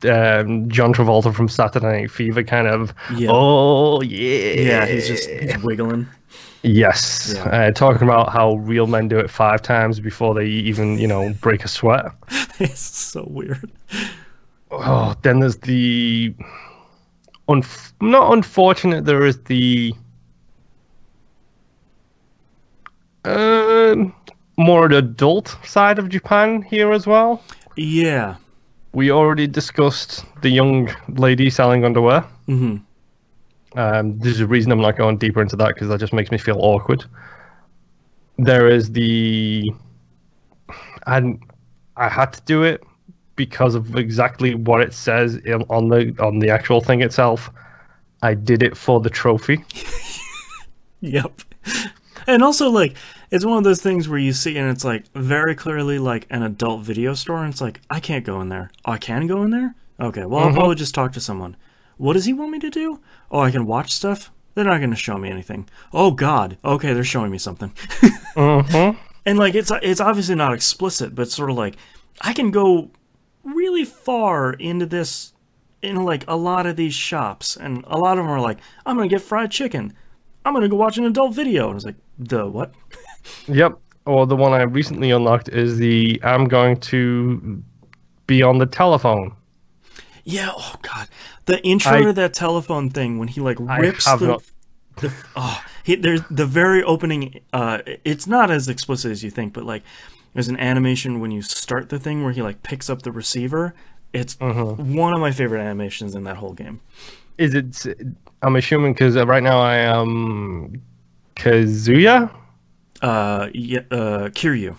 John Travolta from Saturday Night Fever kind of. Yeah. Oh yeah. Yeah, he's wiggling. Yes. Yeah. Talking about how real men do it 5 times before they even, break a sweat. It's so weird. Oh, then there's the not unfortunate. There is the more adult side of Japan here as well. Yeah. We already discussed the young lady selling underwear. There's a reason I'm not going deeper into that because that just makes me feel awkward. There is and I had to do it because of exactly what it says on the actual thing itself. I did it for the trophy. Yep. And also, like, it's one of those things where you see and it's like very clearly like an adult video store, and it's like, I can't go in there. Oh, I can go in there? Okay, well, I'll probably just talk to someone. What does he want me to do? Oh, I can watch stuff? They're not going to show me anything. Oh, God. Okay, they're showing me something. And, like, it's obviously not explicit, but it's sort of like, I can go really far into this, in, like, a lot of these shops. And a lot of them are like, I'm going to get fried chicken. I'm going to go watch an adult video. And I was like, the what? Yep. Or the one I recently unlocked is I'm going to be on the telephone. Yeah, oh god. The intro to that telephone thing when he like rips there's the very opening, it's not as explicit as you think, but like there's an animation when you start the thing where he like picks up the receiver. It's one of my favorite animations in that whole game. Is it? I'm assuming because right now I am Kazuya. Kiryu.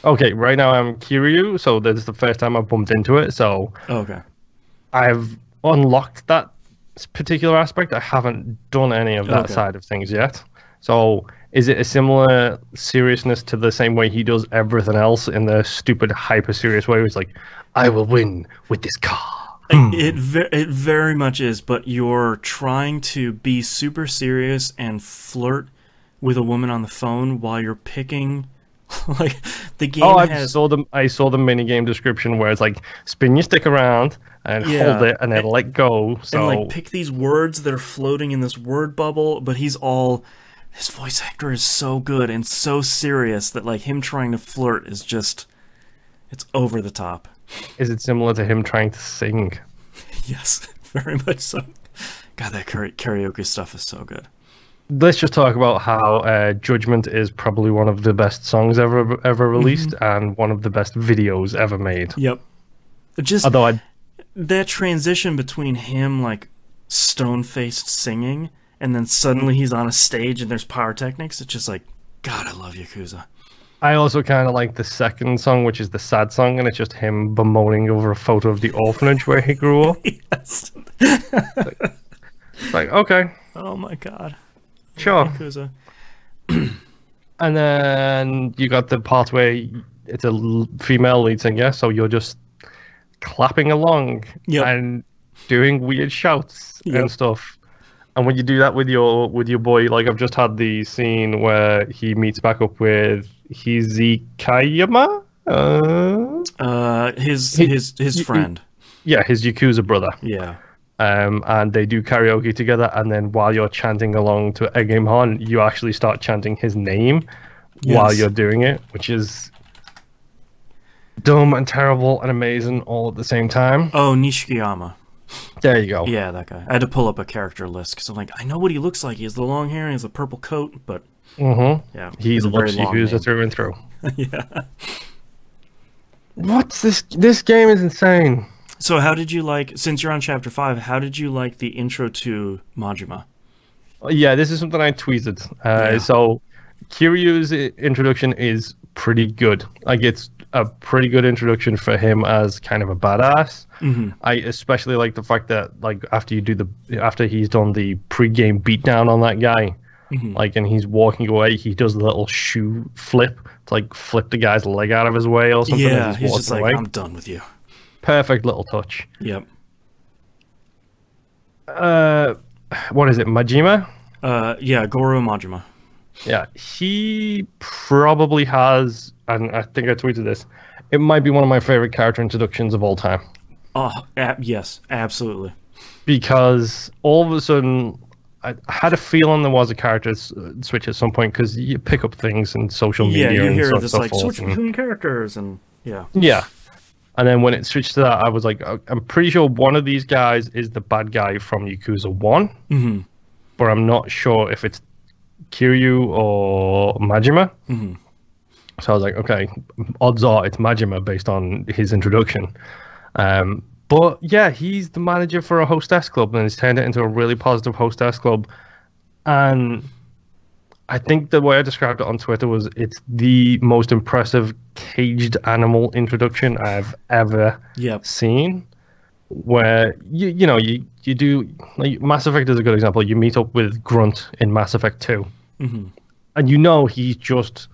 Okay, right now I'm Kiryu, so this is the first time I've bumped into it. So okay, I've unlocked that particular aspect. I haven't done any of that side of things yet. So is it a similar seriousness to the same way he does everything else in the stupid hyper serious way? It's like, I will win with this car. It very much is, but you're trying to be super serious and flirt with a woman on the phone while you're picking. Like the game. Oh, I saw the mini game description where it's like spin your stick around and hold it and then let go. So and like pick these words that are floating in this word bubble, but his voice actor is so good and so serious that like him trying to flirt is just, it's over the top. Is it similar to him trying to sing? Yes, very much so. God, that karaoke stuff is so good. Let's just talk about how Judgment is probably one of the best songs ever released and one of the best videos ever made. Yep. Just that transition between him like stone-faced singing and then suddenly he's on a stage and there's pyrotechnics. It's just like, God, I love Yakuza. I also kind of like the second song, which is the sad song, and it's just him bemoaning over a photo of the orphanage where he grew up. Yes. like, okay. Oh my God. Sure. Yakuza. And then you got the part where it's a female lead singer, so you're just clapping along and doing weird shouts and stuff. And when you do that with your boy, like I've just had the scene where he meets back up with Hizikayama. His friend. Yeah, his Yakuza brother. Yeah. And they do karaoke together, and then while you're chanting along to Egg Han, you actually start chanting his name while you're doing it, which is dumb and terrible and amazing all at the same time. Oh, Nishikiyama. There you go. Yeah, that guy. I had to pull up a character list because I'm like, I know what he looks like. He has the long hair and he has a purple coat, but yeah, he looks Yakuza through and through. Yeah. What's this? This game is insane. So how did you like, since you're on chapter 5, how did you like the intro to Majima? Yeah, this is something I tweeted. So Kiryu's introduction is pretty good. Like, it's a pretty good introduction for him as kind of a badass. I especially like the fact that, like, after he's done the pre-game beatdown on that guy, like, and he's walking away, he does a little shoe flip to, like, flip the guy's leg out of his way or something. Yeah, he's just like, I'm done with you. Perfect little touch. Yep. What is it, Majima? Yeah, Goro Majima. Yeah, he probably has, and I think I tweeted this, it might be one of my favorite character introductions of all time. Oh, yes, absolutely. Because all of a sudden, I had a feeling there was a character switch at some point, because you pick up things in social media. Yeah, you hear and this, like, switch between characters, and yeah. Yeah. And then when it switched to that, I was like, I'm pretty sure one of these guys is the bad guy from Yakuza 1. But I'm not sure if it's Kiryu or Majima. So I was like, okay, odds are it's Majima based on his introduction. But yeah, he's the manager for a hostess club, and he's turned it into a really positive hostess club. And I think the way I described it on Twitter was it's the most impressive caged animal introduction I've ever seen. Where you do, like, Mass Effect is a good example. You meet up with Grunt in Mass Effect 2, and he's just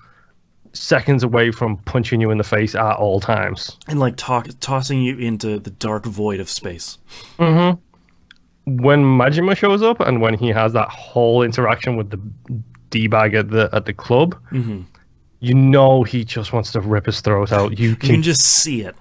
seconds away from punching you in the face at all times, and like tossing you into the dark void of space. When Majima shows up, and when he has that whole interaction with the D-bag at the club, he just wants to rip his throat out. You can just see it.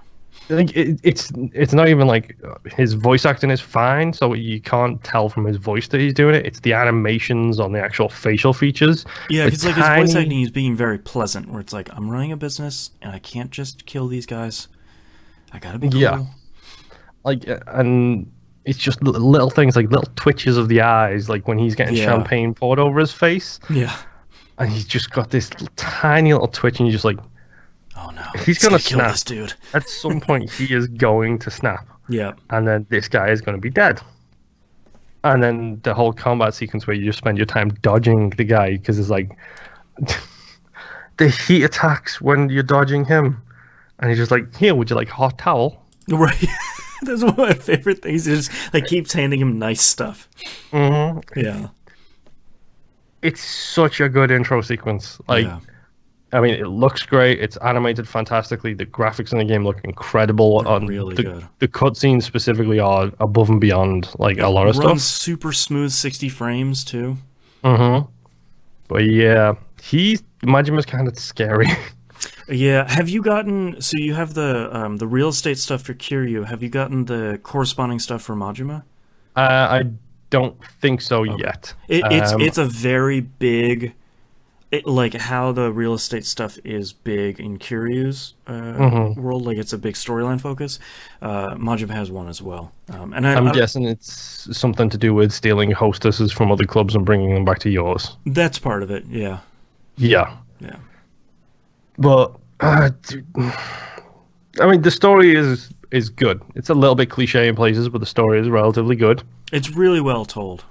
Like, it's not even like his voice acting is fine, so you can't tell from his voice that he's doing it. It's the animations on the actual facial features. Yeah, because like his voice acting, he's being very pleasant. Where it's like, I'm running a business and I can't just kill these guys. I gotta be cool. Yeah, like, and it's just little things, like little twitches of the eyes, like when he's getting champagne poured over his face. Yeah, and he's just got this tiny little twitch, and you're just like, oh no, he's gonna snap. Kill this dude. At some point, he is going to snap. Yeah, and then this guy is going to be dead. And then the whole combat sequence where you just spend your time dodging the guy, because it's like the heat attacks when you're dodging him, and he's just like, "Here, would you like a hot towel?" Right. That's one of my favorite things. He just like keeps handing him nice stuff. Yeah. It's such a good intro sequence. Like. Yeah. I mean, it looks great. It's animated fantastically. The graphics in the game look incredible. Really good. The cutscenes specifically are above and beyond, like, a lot of stuff. Runs super smooth, 60 frames too. But yeah, Majima's kind of scary. Yeah. Have you gotten? So you have the real estate stuff for Kiryu. Have you gotten the corresponding stuff for Majima? I don't think so yet. It's a very big. Like how the real estate stuff is big in Kiryu's world, like it's a big storyline focus. Majima has one as well, and I'm guessing it's something to do with stealing hostesses from other clubs and bringing them back to yours. That's part of it, yeah. Yeah. But I mean, the story is good. It's a little bit cliche in places, but the story is relatively good. It's really well told.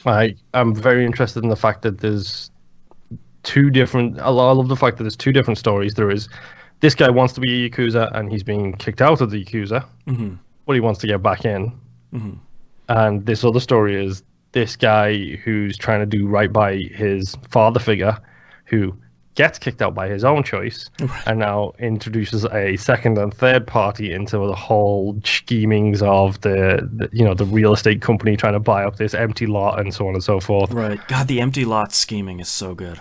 I'm very interested in the fact that there's I love the fact that there's two different stories. There is this guy wants to be a Yakuza and he's being kicked out of the Yakuza, but he wants to get back in. And this other story is this guy who's trying to do right by his father figure, who gets kicked out by his own choice, and now introduces a second and third party into the whole schemings of the real estate company trying to buy up this empty lot and so on and so forth. Right. God, the empty lot scheming is so good.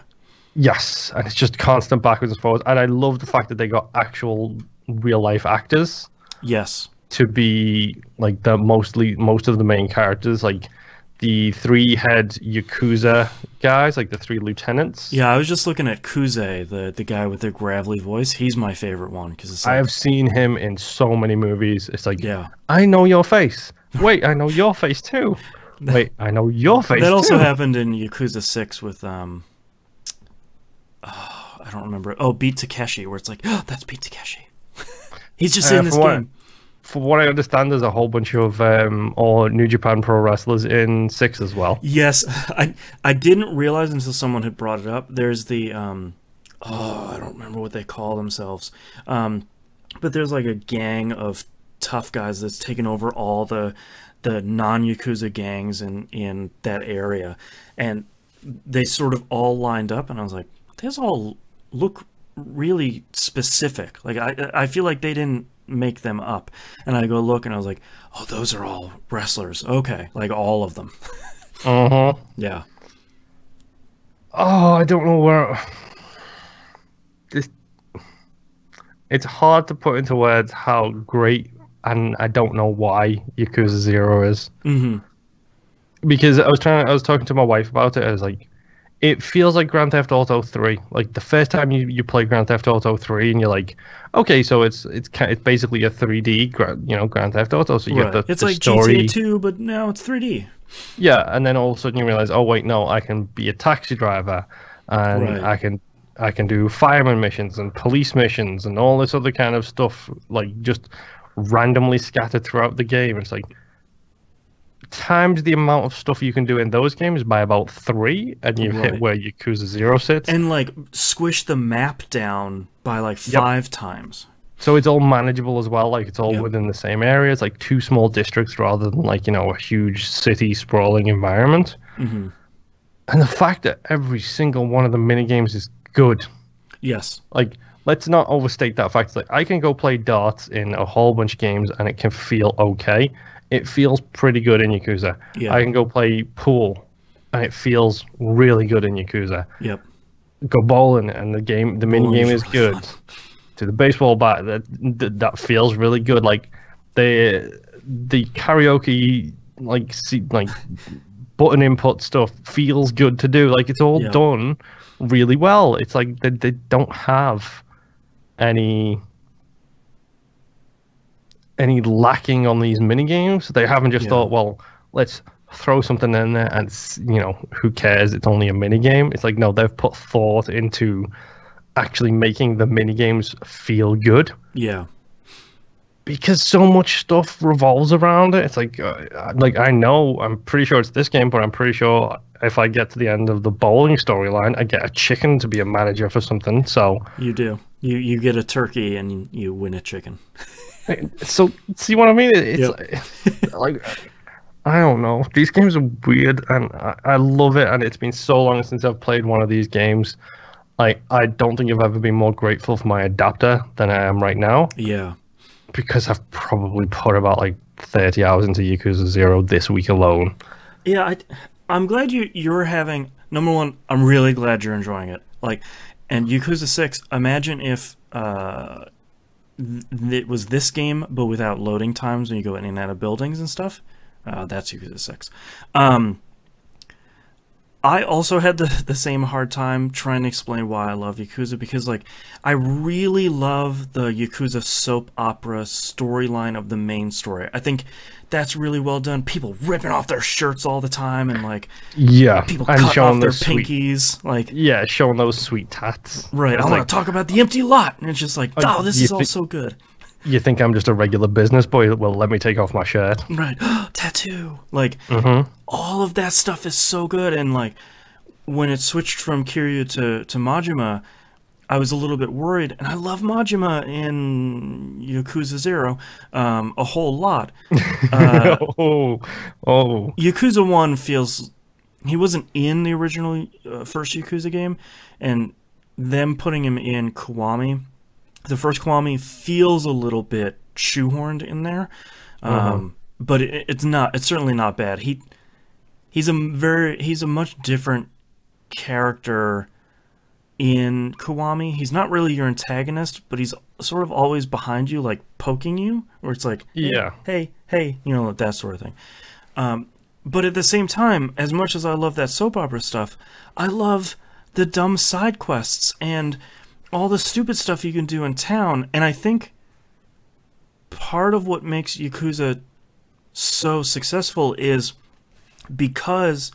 Yes, and it's just constant backwards and forwards. And I love the fact that they got actual real life actors. Yes. To be like most of the main characters, like the 3-head Yakuza guys, like the 3 lieutenants. Yeah, I was just looking at Kuze, the guy with the gravelly voice. He's my favorite one because it's like, I have seen him in so many movies. It's like, yeah, I know your face. Wait, I know your face too. Wait, I know your face too. That also happened in Yakuza 6 with I don't remember. Oh, Beat Takeshi, where it's like, oh, that's Beat Takeshi. He's just in this game. For what I understand, there's a whole bunch of or New Japan Pro wrestlers in 6 as well. Yes, I didn't realize until someone had brought it up. There's the I don't remember what they call themselves, but there's like a gang of tough guys that's taken over all the non-Yakuza gangs in that area, and they sort of all lined up, and I was like, these all look really specific. Like I feel like they didn't make them up. And I go look and I was like, oh, those are all wrestlers. Okay, like all of them. Yeah. Oh, I don't know where it's hard to put into words how great, and I don't know why Yakuza 0 is. Because I was talking to my wife about it. I was like, it feels like Grand Theft Auto 3. Like the first time you play Grand Theft Auto 3, and you're like, okay, so it's basically a 3D Grand Theft Auto. So you get it's the like story. GTA 2, but now it's 3D. Yeah, and then all of a sudden you realize, oh wait, no, I can be a taxi driver, and I can do fireman missions and police missions and all this other kind of stuff, like just randomly scattered throughout the game. It's like, times the amount of stuff you can do in those games by about 3, and you hit where Yakuza 0 sits. And like squish the map down by like 5 times. So it's all manageable as well. Like it's all within the same area. It's like 2 small districts rather than like, a huge city sprawling environment. And the fact that every single one of the mini games is good. Yes. Like, let's not overstate that fact. Like, I can go play darts in a whole bunch of games and it can feel okay. It feels pretty good in Yakuza. Yeah. I can go play pool, and it feels really good in Yakuza. Yep. Go bowling, and the mini game is really good. To the baseball bat, that feels really good. Like the karaoke, like button input stuff feels good to do. Like it's all done really well. It's like they don't have any lacking on these mini games. They haven't just thought, well, let's throw something in there and who cares, it's only a mini game. It's like, no, they've put thought into actually making the mini games feel good. Yeah, because so much stuff revolves around it. It's like I know, I'm pretty sure it's this game, but I'm pretty sure if I get to the end of the bowling storyline, I get a chicken to be a manager for something. So you do, you get a turkey and you win a chicken. So, see what I mean? It's like, I don't know. These games are weird, and I love it, and it's been so long since I've played one of these games. Like, I don't think I've ever been more grateful for my adapter than I am right now. Yeah. Because I've probably put about, like, 30 hours into Yakuza 0 this week alone. Yeah, I'm glad you're having... Number one, I'm really glad you're enjoying it. Like, and Yakuza 6, imagine if... it was this game, but without loading times when you go in and out of buildings and stuff. That's Yakuza 6. I also had the same hard time trying to explain why I love Yakuza, because like I really love the Yakuza soap opera storyline of the main story. I think that's really well done. People ripping off their shirts all the time, and like people cutting off their pinkies, like showing those sweet tats. Right, I want to talk about the empty lot, and it's just like, oh, this is all so good. You think I'm just a regular business boy? Well, let me take off my shirt. Right, tattoo. Like all of that stuff is so good, and like when it switched from Kiryu to Majima, I was a little bit worried, and I love Majima in Yakuza 0 a whole lot. Yakuza 1 feels... He wasn't in the original first Yakuza game, and them putting him in Kiwami, the first Kiwami feels a little bit shoehorned in there, but it's not. It's certainly not bad. He's a much different character in Kiwami, he's not really your antagonist, but he's sort of always behind you, like poking you, where it's like, hey, you know, that sort of thing. But at the same time, as much as I love that soap opera stuff, I love the dumb side quests and all the stupid stuff you can do in town. And I think part of what makes Yakuza so successful is because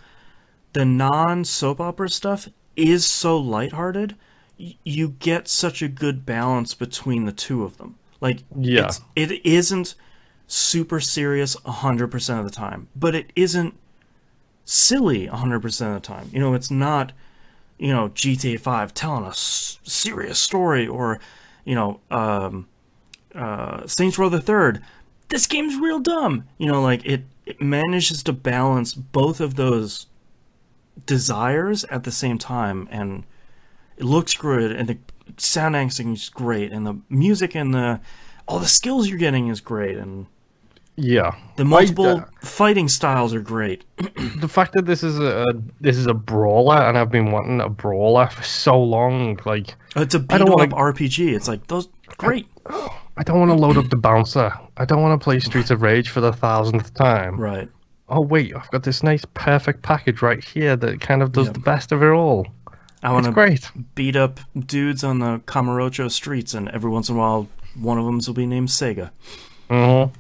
the non-soap opera stuff is so lighthearted, you get such a good balance between the two of them. Like, it isn't super serious 100% of the time, but it isn't silly 100% of the time. You know, it's not, you know, GTA 5 telling a serious story, or, you know, Saints Row the Third. This game's real dumb. You know, like, it manages to balance both of those desires at the same time, and it looks good, and the sound acting is great, and the music and all the skills you're getting is great, and the multiple fighting styles are great. The fact that this is a brawler, and I've been wanting a brawler for so long, like, it's a beat-em-up RPG. It's like, those great. I don't want to load up the bouncer. I don't want to play Streets of Rage for the 1000th time. Right. Oh wait, I've got this nice perfect package right here that kind of does the best of it all. I want to beat up dudes on the Kamurocho streets, and every once in a while, one of them will be named Sega. And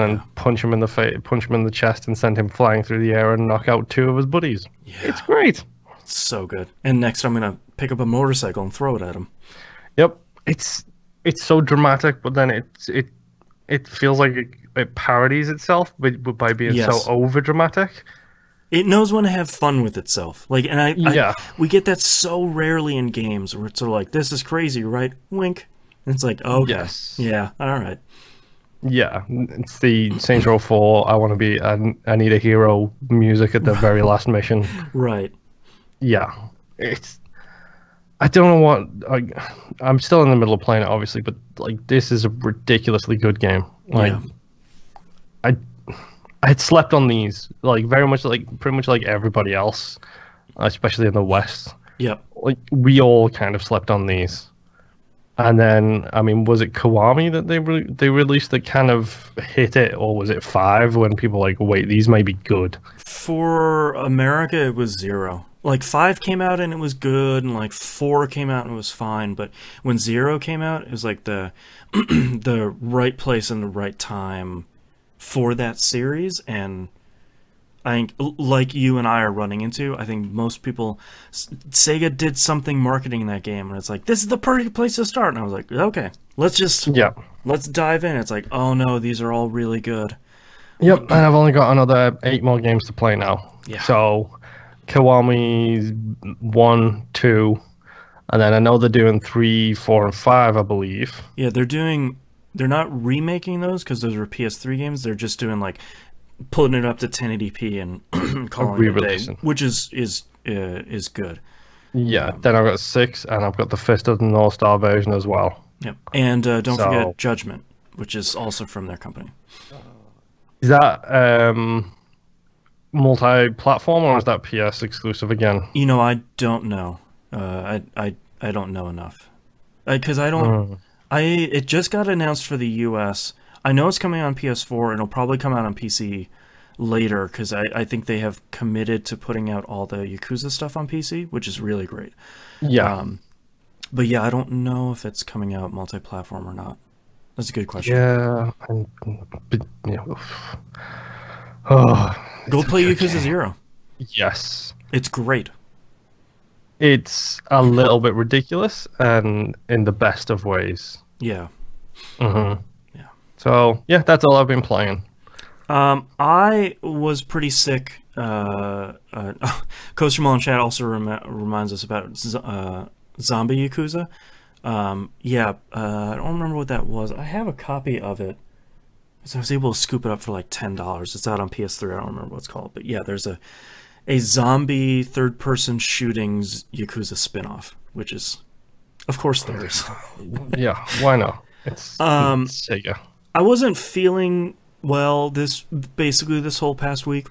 then punch him in the face, punch him in the chest, and send him flying through the air and knock out 2 of his buddies. Yeah. It's great. It's so good. And next, I'm gonna pick up a motorcycle and throw it at him. Yep. It's so dramatic, but then it feels like it parodies itself by being so over dramatic. It knows when to have fun with itself. Like, and we get that so rarely in games, where it's sort of like, this is crazy, right? Wink. And it's like, oh, okay. Yeah, all right. Yeah, it's the Saints Row 4, I need a hero music at the very last mission. Right. Yeah. I don't know what, I'm still in the middle of playing it, obviously, but, like, this is a ridiculously good game. Like, I had slept on these, like, very much like, pretty much like everybody else, especially in the West. Yep. Like, we all kind of slept on these. And then, I mean, was it Kiwami that they released that kind of hit it, or was it 5 when people were like, wait, these may be good? For America, it was 0. Like, 5 came out and it was good, and like 4 came out and it was fine. But when 0 came out, it was like the the right place and the right time for that series. And I think, like you and I are running into, I think most people, Sega did something marketing in that game, and it's like, this is the perfect place to start. And I was like, okay, let's dive in. It's like, oh no, these are all really good. Yep, and I've only got another 8 more games to play now. Yeah. So, Kiwami's 1, 2, and then I know they're doing 3, 4, and 5, I believe. Yeah, they're not remaking those, because those were PS3 games. They're just doing, like, putting it up to 1080p and calling it a day, which is good. Yeah, then I've got 6, and I've got the Fist of the North Star version as well. Yep, and don't forget Judgment, which is also from their company. Is that multi-platform, or is that PS exclusive again? You know, I don't know. I don't know enough, because I don't. It just got announced for the US. I know it's coming on PS4, and it'll probably come out on PC later, because I think they have committed to putting out all the Yakuza stuff on PC, which is really great. Yeah. But yeah, I don't know if it's coming out multi-platform or not. That's a good question. Yeah. Go play Yakuza 0. Yes. It's great. It's a little bit ridiculous, and in the best of ways. Yeah. So, yeah, that's all I've been playing. I was pretty sick. Coach Jamal in chat also reminds us about Zombie Yakuza. I don't remember what that was. I have a copy of it, so I was able to scoop it up for like $10. It's out on PS3. I don't remember what it's called. But yeah, there's a zombie third-person shootings Yakuza spin-off, which is, of course there is. Yeah, why not? It's Sega. I wasn't feeling well this whole past week.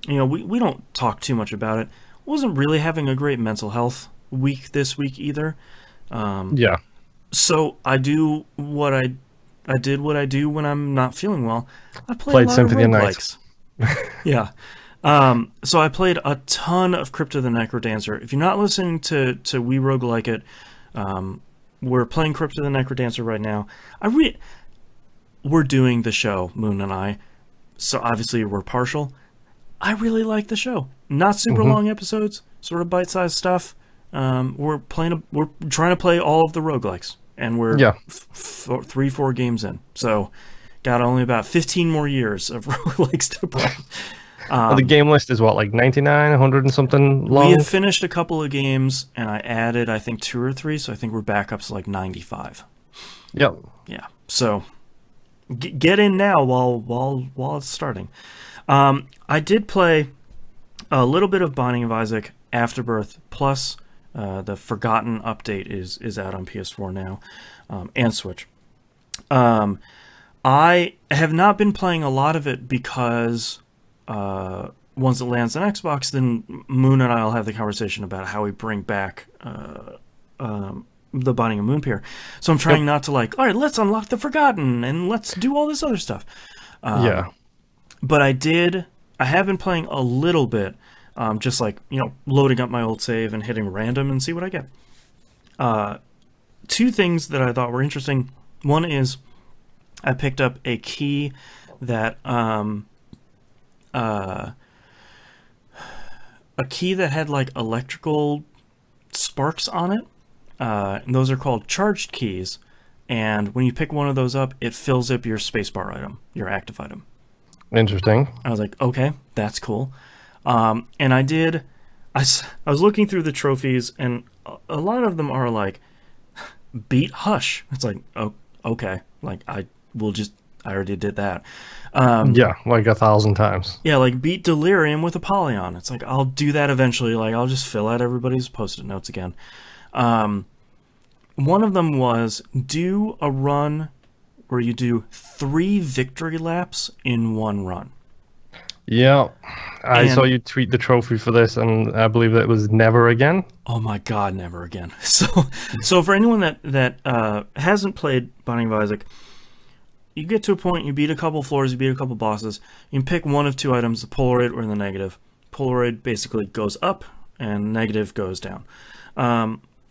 You know, we don't talk too much about it. I wasn't really having a great mental health week this week either. Yeah. So I do what I did what I do when I'm not feeling well. I Played a lot Symphony of of roguelikes. Yeah. So I played a ton of Crypt of the NecroDancer. If you're not listening to We Roguelike It, we're playing Crypt of the NecroDancer right now. We're doing the show, Moon and I, so obviously we're partial. I really like the show. Not super long episodes, sort of bite-sized stuff. We're trying to play all of the roguelikes, and we're 3-4 games in. So got only about 15 more years of roguelikes to play. The game list is what, like 99, 100 and something long? We have finished a couple of games, and I added, I think, 2 or 3, so I think we're back up to like 95. Yep. Yeah. So get in now while it's starting. I did play a little bit of Binding of Isaac Afterbirth, plus the Forgotten update is out on PS4 now, and Switch. I have not been playing a lot of it because once it lands on Xbox, then Moon and I will have the conversation about how we bring back the Binding of Moonpear. So I'm trying not to like, all right, let's unlock the Forgotten and let's do all this other stuff. Yeah. But I have been playing a little bit, just like, loading up my old save and hitting random and see what I get. 2 things that I thought were interesting. One is I picked up a key that had like electrical sparks on it. And those are called charged keys. And when you pick one of those up, it fills up your spacebar item, your active item. Interesting. I was like, okay, that's cool. And I was looking through the trophies, and a lot of them are like, beat Hush. It's like, oh, okay. Like, I already did that. Yeah, like 1,000 times. Yeah, like beat Delirium with Apollyon. It's like, I'll do that eventually. Like, I'll just fill out everybody's post-it notes again. One of them was do a run where you do 3 victory laps in one run. Yeah, I saw you tweet the trophy for this, and I believe that it was never again. Oh my god, never again. So for anyone that hasn't played Binding of Isaac, you get to a point, you beat a couple floors, you beat a couple bosses, you can pick one of 2 items, the Polaroid or the negative. Polaroid basically goes up, and negative goes down.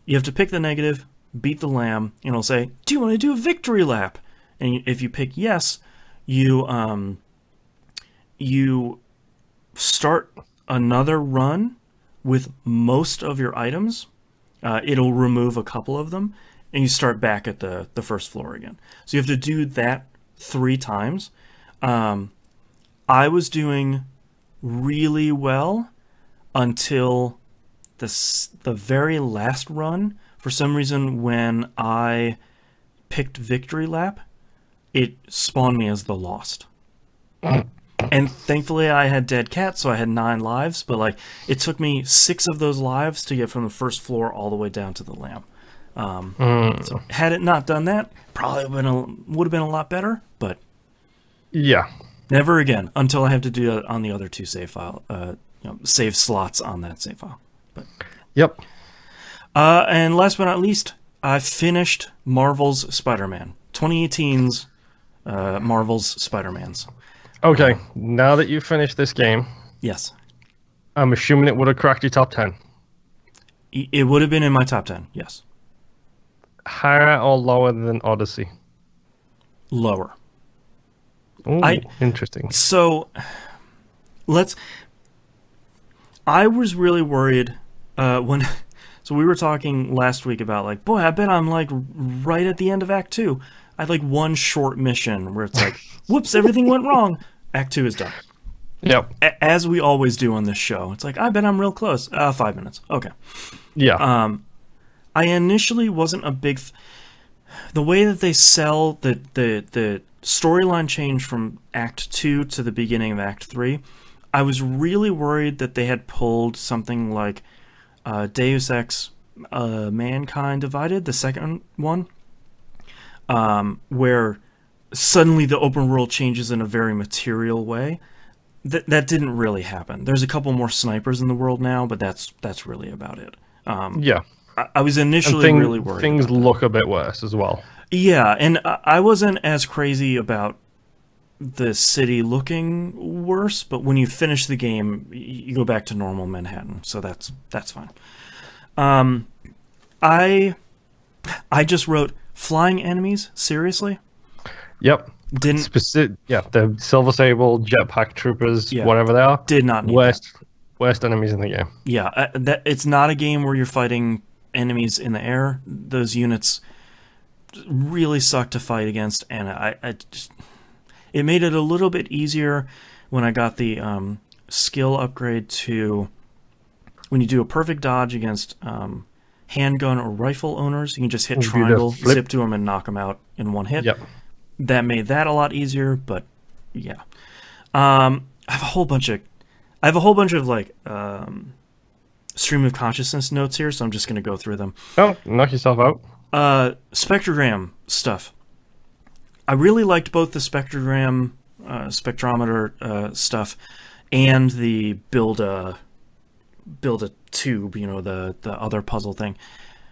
You have to pick the negative, beat the lamb, and it'll say, do you want to do a victory lap? And if you pick yes, you start another run with most of your items. It'll remove a couple of them, and you start back at the first floor again. So you have to do that 3 times. I was doing really well until the very last run. For some reason, when I picked victory lap, it spawned me as the lost. And thankfully I had dead cat, so I had 9 lives, but like it took me 6 of those lives to get from the first floor all the way down to the lamb. So had it not done that, probably would have been a lot better, but yeah, never again until I have to do it on the other 2 save file, save slots on that save file. But yep. And last but not least, I finished Marvel's Spider-Man, 2018's Marvel's Spider-Mans. Okay, now that you've finished this game, yes, I'm assuming it would have cracked your top 10. It would have been in my top 10, yes. Higher or lower than Odyssey? Lower. Ooh, interesting. So, I was really worried when... So we were talking last week about like, boy, I bet I'm like right at the end of Act 2. I had like one short mission where it's like, whoops, everything went wrong. Act 2 is done. Yep. As we always do on this show. It's like, I bet I'm real close. 5 minutes. Okay. Yeah. I initially wasn't a big... The way that they sell the storyline change from Act 2 to the beginning of Act 3, I was really worried that they had pulled something like Deus Ex Mankind Divided, the second one, where suddenly the open world changes in a very material way. That didn't really happen. There's a couple more snipers in the world now, but that's really about it. Yeah. I was initially really worried. Things look a bit worse as well. Yeah, and I wasn't as crazy about the city looking worse, but when you finish the game, you go back to normal Manhattan, so that's fine. I just wrote flying enemies. Seriously? Yep. The Silver Sable, jetpack troopers, whatever they are. Did not need worst enemies in the game. Yeah, it's not a game where you're fighting enemies in the air. Those units really suck to fight against, and it made it a little bit easier when I got the skill upgrade to when you do a perfect dodge against handgun or rifle owners, you can just hit triangle, zip to them, and knock them out in one hit. Yep. That made that a lot easier, but yeah. I have a whole bunch of like stream of consciousness notes here, so I'm just going to go through them. Oh, knock yourself out. Spectrogram stuff. I really liked both the spectrogram, spectrometer stuff, and the build a tube. You know, the other puzzle thing.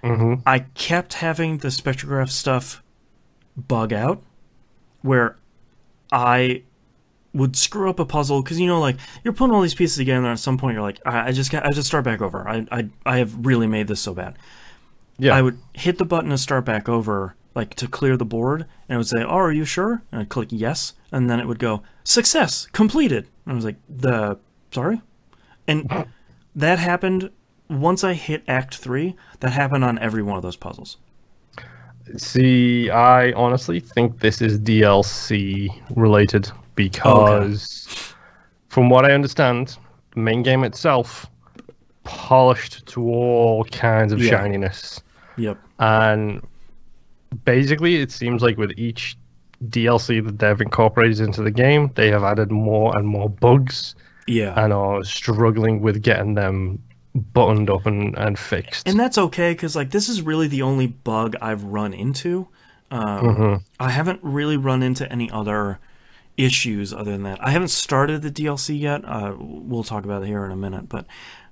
Mm-hmm. I kept having the spectrograph stuff bug out, where I would screw up a puzzle because, you know, like you're putting all these pieces together, and at some point you're like, I just start back over. I have really made this so bad. Yeah. I would hit the button to start back over, like to clear the board, and it would say, "Oh, are you sure?" And I'd click yes, and then it would go, "Success completed." And I was like, sorry?" And that happened once I hit Act 3. That happened on every one of those puzzles. See, I honestly think this is DLC related because, from what I understand, the main game itself polished to all kinds of shininess. Yep. And basically, it seems like with each DLC that they've incorporated into the game, they have added more and more bugs. Yeah. And are struggling with getting them buttoned up and fixed. And that's okay, because like this is really the only bug I've run into. I haven't really run into any other issues other than that. I haven't started the DLC yet. We'll talk about it here in a minute, but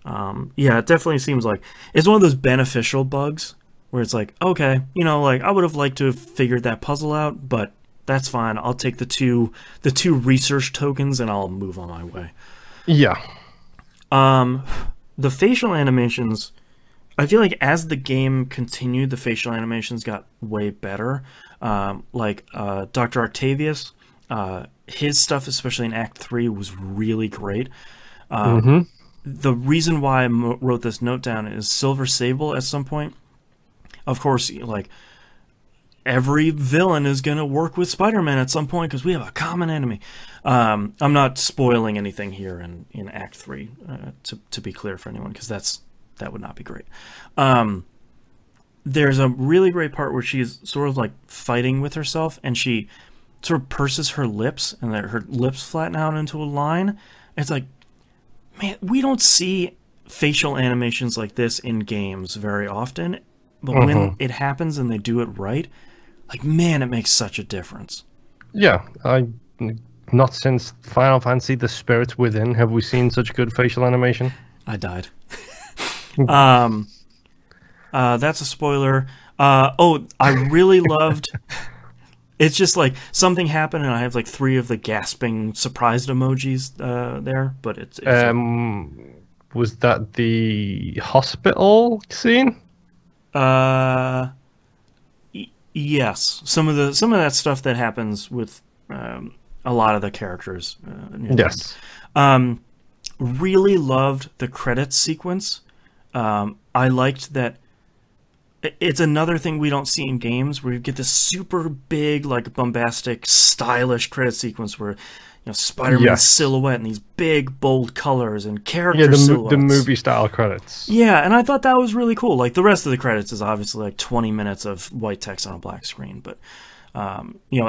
yeah, it definitely seems like it's one of those beneficial bugs where it's like, okay, you know, like I would have liked to have figured that puzzle out, but that's fine. I'll take the two research tokens and I'll move on my way. Yeah. The facial animations, I feel like as the game continued, the facial animations got way better. Like Dr. Octavius, his stuff, especially in Act 3, was really great. The reason why I wrote this note down is Silver Sable at some point. Of course, like, every villain is going to work with Spider-Man at some point because we have a common enemy. I'm not spoiling anything here in Act 3, to be clear for anyone, because that would not be great. There's a really great part where she's sort of like fighting with herself, and she sort of purses her lips, and her lips flatten out into a line. It's like, man, we don't see facial animations like this in games very often, but when it happens and they do it right, like, man, it makes such a difference. Yeah, not since Final Fantasy: The Spirit Within have we seen such good facial animation. I died. That's a spoiler. I really loved. It's just like something happened, and I have like 3 of the gasping, surprised emojis there. But it's was that the hospital scene? Yes, some of that stuff that happens with a lot of the characters. Yes. Really loved the credits sequence. I liked that. It's another thing we don't see in games, where you get this super big, like bombastic, stylish credit sequence where, you know, Spider-Man's silhouette and these big, bold colors and character silhouettes. The movie style credits. Yeah, and I thought that was really cool. Like, the rest of the credits is obviously like 20 minutes of white text on a black screen, but you know,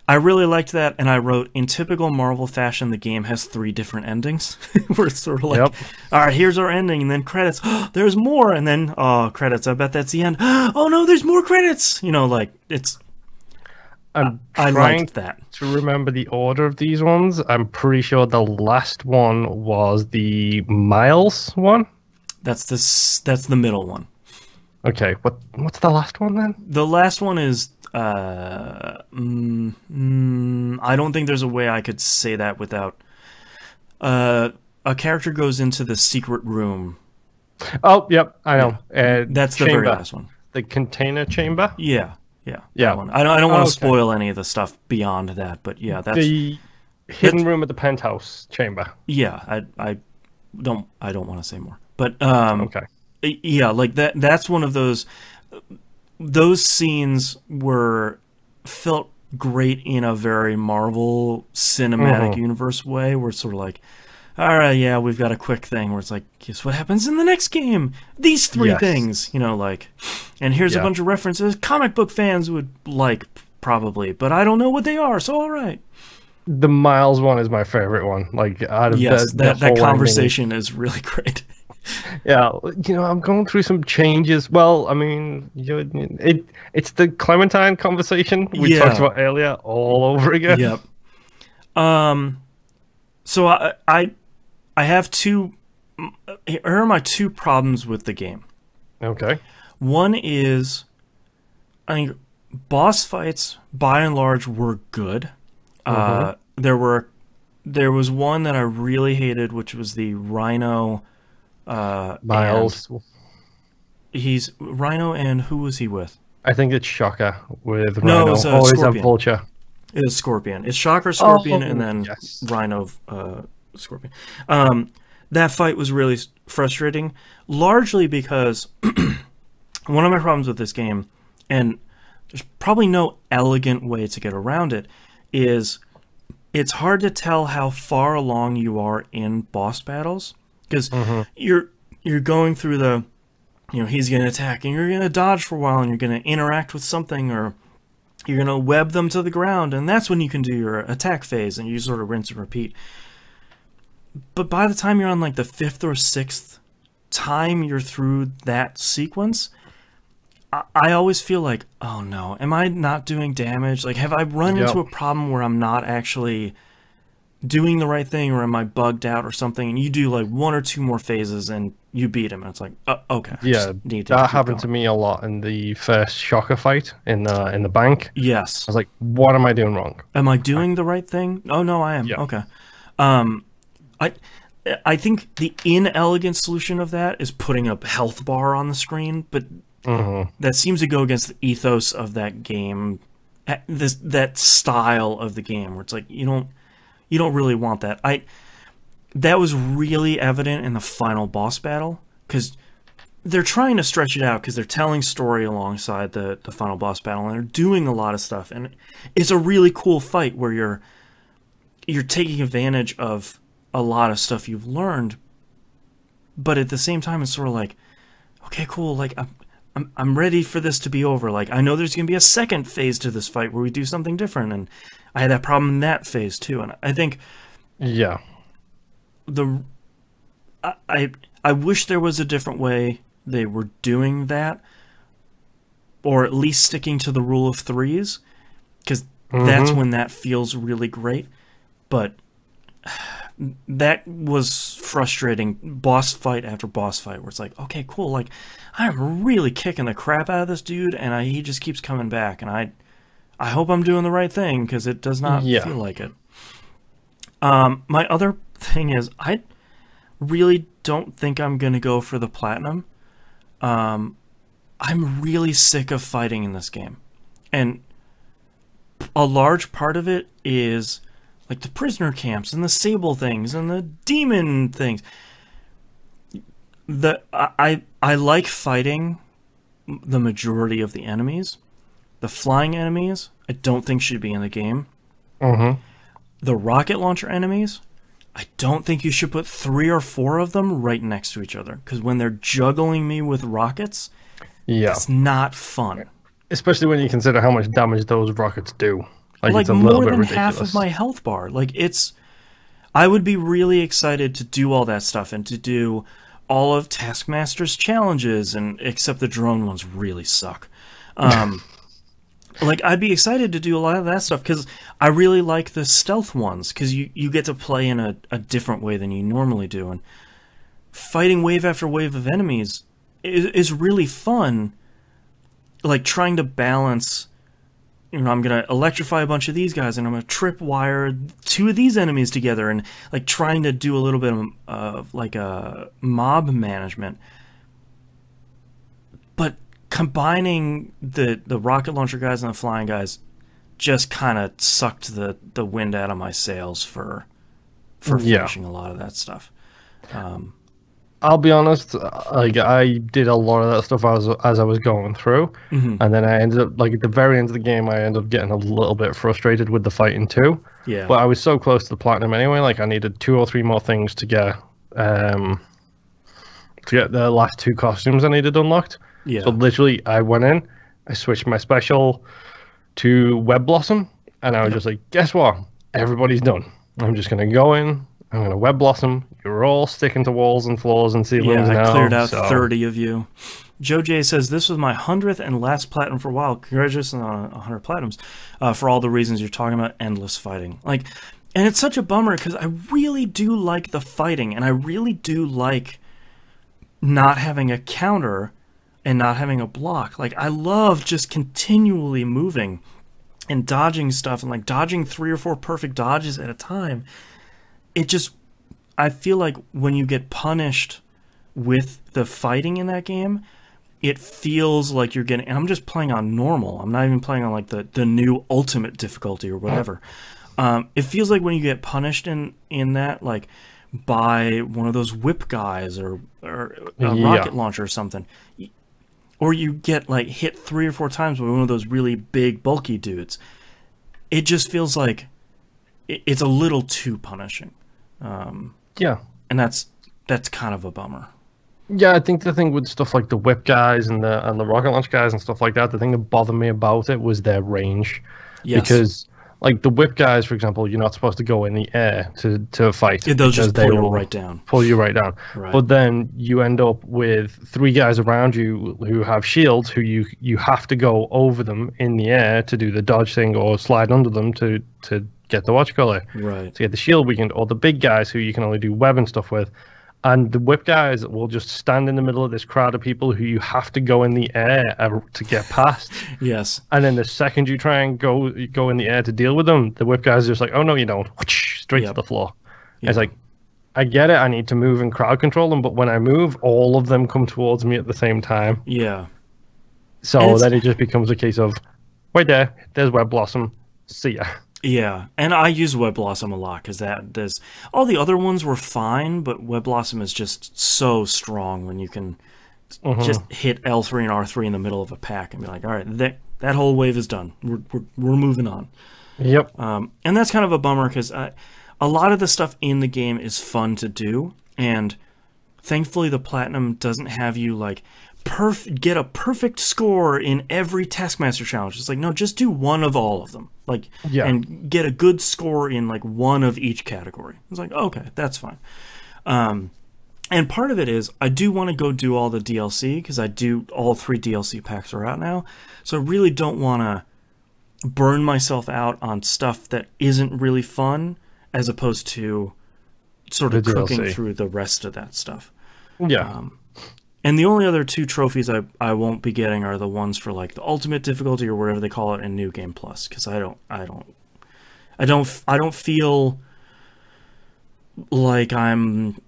I really liked that, and I wrote, in typical Marvel fashion, the game has 3 different endings, where it's sort of like, all right, here's our ending, and then credits, there's more, and then, oh, credits, I bet that's the end. Oh, no, there's more credits! You know, like, it's... I liked that. To remember the order of these ones, I'm pretty sure the last one was the Miles one. That's the middle one. Okay, what's the last one then? The last one is I don't think there's a way I could say that without a character goes into the secret room. Oh, yep, I know. That's the very last one. The container chamber? Yeah. That one. I don't want to spoil any of the stuff beyond that, but yeah, that's the hidden room at the penthouse chamber. Yeah, I don't want to say more. But okay. Yeah, like that's one of those scenes felt great in a very Marvel cinematic universe way, where it's sort of like, all right, yeah, we've got a quick thing where it's like, guess what happens in the next game? These three things, like, and here's a bunch of references comic book fans would like, probably, but I don't know what they are, so all right. The Miles one is my favorite one. Like, out of that conversation is really great. Yeah, I'm going through some changes. Well, I mean, it's the Clementine conversation we talked about earlier all over again. Yep. So I have two. Here are my two problems with the game. Okay. One is, I think boss fights by and large were good. There was one that I really hated, which was the Rhino. Miles. He's Rhino, and who was he with? I think it's Shocker with Rhino. No, it was Scorpion. A Vulture. It was Scorpion. It's Shocker, Scorpion, and then Rhino, Scorpion. That fight was really frustrating, largely because one of my problems with this game, and there's probably no elegant way to get around it, is it's hard to tell how far along you are in boss battles. Because you're going through the, he's going to attack, and you're going to dodge for a while, and you're going to interact with something, or you're going to web them to the ground, and that's when you can do your attack phase, and you sort of rinse and repeat. But by the time you're on, like, the 5th or 6th time you're through that sequence, I always feel like, oh no, am I not doing damage? Like, have I run into a problem where I'm not actually doing the right thing, or am I bugged out or something? And you do like 1 or 2 more phases and you beat him, and it's like, okay. Yeah, that happened to me a lot in the first Shocker fight in the bank. Yes. I was like, what am I doing wrong? Am I doing the right thing? Oh no, I am. Yeah. Okay. I think the inelegant solution of that is putting a health bar on the screen, but that seems to go against the ethos of that game, that style of the game, where it's like you don't really want that. That was really evident in the final boss battle, because they're trying to stretch it out, because they're telling story alongside the final boss battle, and they're doing a lot of stuff, and it's a really cool fight where you're taking advantage of a lot of stuff you've learned, but at the same time it's sort of like, okay, cool, like I'm ready for this to be over. Like, I know there's going to be a second phase to this fight where we do something different, and I had that problem in that phase too. And I think, I wish there was a different way they were doing that, or at least sticking to the rule of 3s, because that's when that feels really great. But that was frustrating, boss fight after boss fight, where it's like, okay, cool, like, I'm really kicking the crap out of this dude, and he just keeps coming back, and I hope I'm doing the right thing, because it does not feel like it. My other thing is, I really don't think I'm going to go for the platinum. I'm really sick of fighting in this game, and a large part of it is like the prisoner camps and the sable things and the demon things. I like fighting the majority of the enemies. The flying enemies, I don't think should be in the game. The rocket launcher enemies, I don't think you should put 3 or 4 of them right next to each other, because when they're juggling me with rockets, it's not fun. Especially when you consider how much damage those rockets do. Like it's a more little bit than ridiculous. half of my health bar. Like, I would be really excited to do all that stuff and to do all of Taskmaster's challenges, and except the drone ones really suck. Like, I'd be excited to do a lot of that stuff, because I really like the stealth ones, because you get to play in a different way than you normally do. And fighting wave after wave of enemies is really fun. Like, trying to balance, you know, I'm going to electrify a bunch of these guys, and I'm going to tripwire 2 of these enemies together, and, like, trying to do a little bit of like, a mob management. But combining the rocket launcher guys and the flying guys just kind of sucked the wind out of my sails for finishing a lot of that stuff. I'll be honest, like, I did a lot of that stuff as I was going through, and then I ended up, like, at the very end of the game, I ended up getting a little bit frustrated with the fighting too. Yeah. But I was so close to the platinum anyway, like, I needed 2 or 3 more things to get the last 2 costumes I needed unlocked. Yeah. So literally, I went in, I switched my special to Web Blossom, and I was just like, guess what? Everybody's done. I'm just going to go in, I'm going to Web Blossom. You're all sticking to walls and floors and ceilings now. I cleared out 30 of you. Joe J says, this was my 100th and last platinum for a while. Congratulations on 100 platinums. For all the reasons you're talking about, endless fighting. Like, and it's such a bummer because I really do like the fighting, and I really do like not having a counter and not having a block. Like, I love just continually moving and dodging stuff, and like dodging 3 or 4 perfect dodges at a time. It just, I feel like when you get punished with the fighting in that game, it feels like you're getting, and I'm just playing on normal. I'm not even playing on like the new ultimate difficulty or whatever. It feels like when you get punished in that, like by one of those whip guys or a rocket launcher or something, or you get like hit 3 or 4 times by one of those really big bulky dudes, it just feels like it's a little too punishing. Yeah, and that's kind of a bummer. Yeah, I think the thing with stuff like the whip guys and the rocket launch guys and stuff like that, the thing that bothered me about it was their range. Yes. Because like the whip guys, for example, you're not supposed to go in the air to fight. Yeah, they'll just pull you right down. Pull you right down. Right. But then you end up with 3 guys around you who have shields, who you have to go over them in the air to do the dodge thing or slide under them to get the right, to get the shield weakened, or the big guys who you can only do web and stuff with. And the whip guys will just stand in the middle of this crowd of people who you have to go in the air to get past. Yes. And then the second you try and go in the air to deal with them, the whip guys are just like, oh no, you don't. Straight to the floor. Yep. It's like, I get it, I need to move and crowd control them, but when I move, all of them come towards me at the same time. Yeah. So then it just becomes a case of, right there's Web Blossom, see ya. Yeah, and I use Web Blossom a lot because there's all the other ones were fine, but Web Blossom is just so strong when you can just hit L3 and R3 in the middle of a pack and be like, all right, that whole wave is done. We're moving on. Yep. And that's kind of a bummer because a lot of the stuff in the game is fun to do, and thankfully the Platinum doesn't have you like get a perfect score in every Taskmaster challenge. It's like, no, just do one of all of them. Like, and get a good score in like one of each category. It's like, okay, that's fine. And part of it is I do want to go do all the DLC because all 3 DLC packs are out now. So I really don't want to burn myself out on stuff that isn't really fun as opposed to sort of cooking through the rest of that stuff. Yeah. And the only other 2 trophies I won't be getting are the ones for like the ultimate difficulty or whatever they call it in New Game Plus, because I don't feel like I'm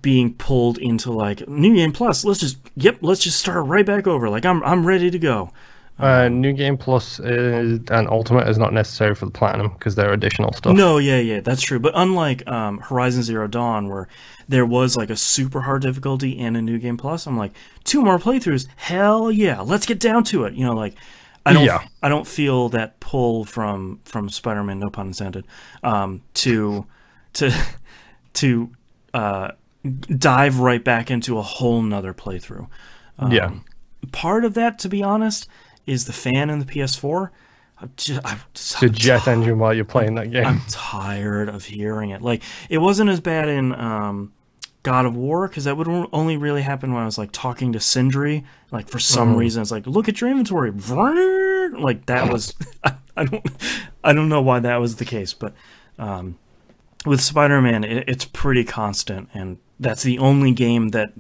being pulled into like New Game Plus. Let's just start right back over. Like I'm ready to go. New Game Plus and Ultimate is not necessary for the Platinum because they're additional stuff. No, yeah, that's true. But unlike Horizon Zero Dawn, where there was like a super hard difficulty and a New Game Plus, I'm like 2 more playthroughs. Hell yeah, let's get down to it. You know, like I don't feel that pull from Spider-Man, no pun intended, to dive right back into a whole nother playthrough. Part of that, to be honest, is the fan in the PS4. The jet engine while you're playing that game. I'm tired of hearing it. Like, it wasn't as bad in God of War, because that would only really happen when I was like talking to Sindri. Like, for some reason, it's like, look at your inventory. Like, that was I don't know why that was the case, but with Spider-Man, it's pretty constant, and That's the only game that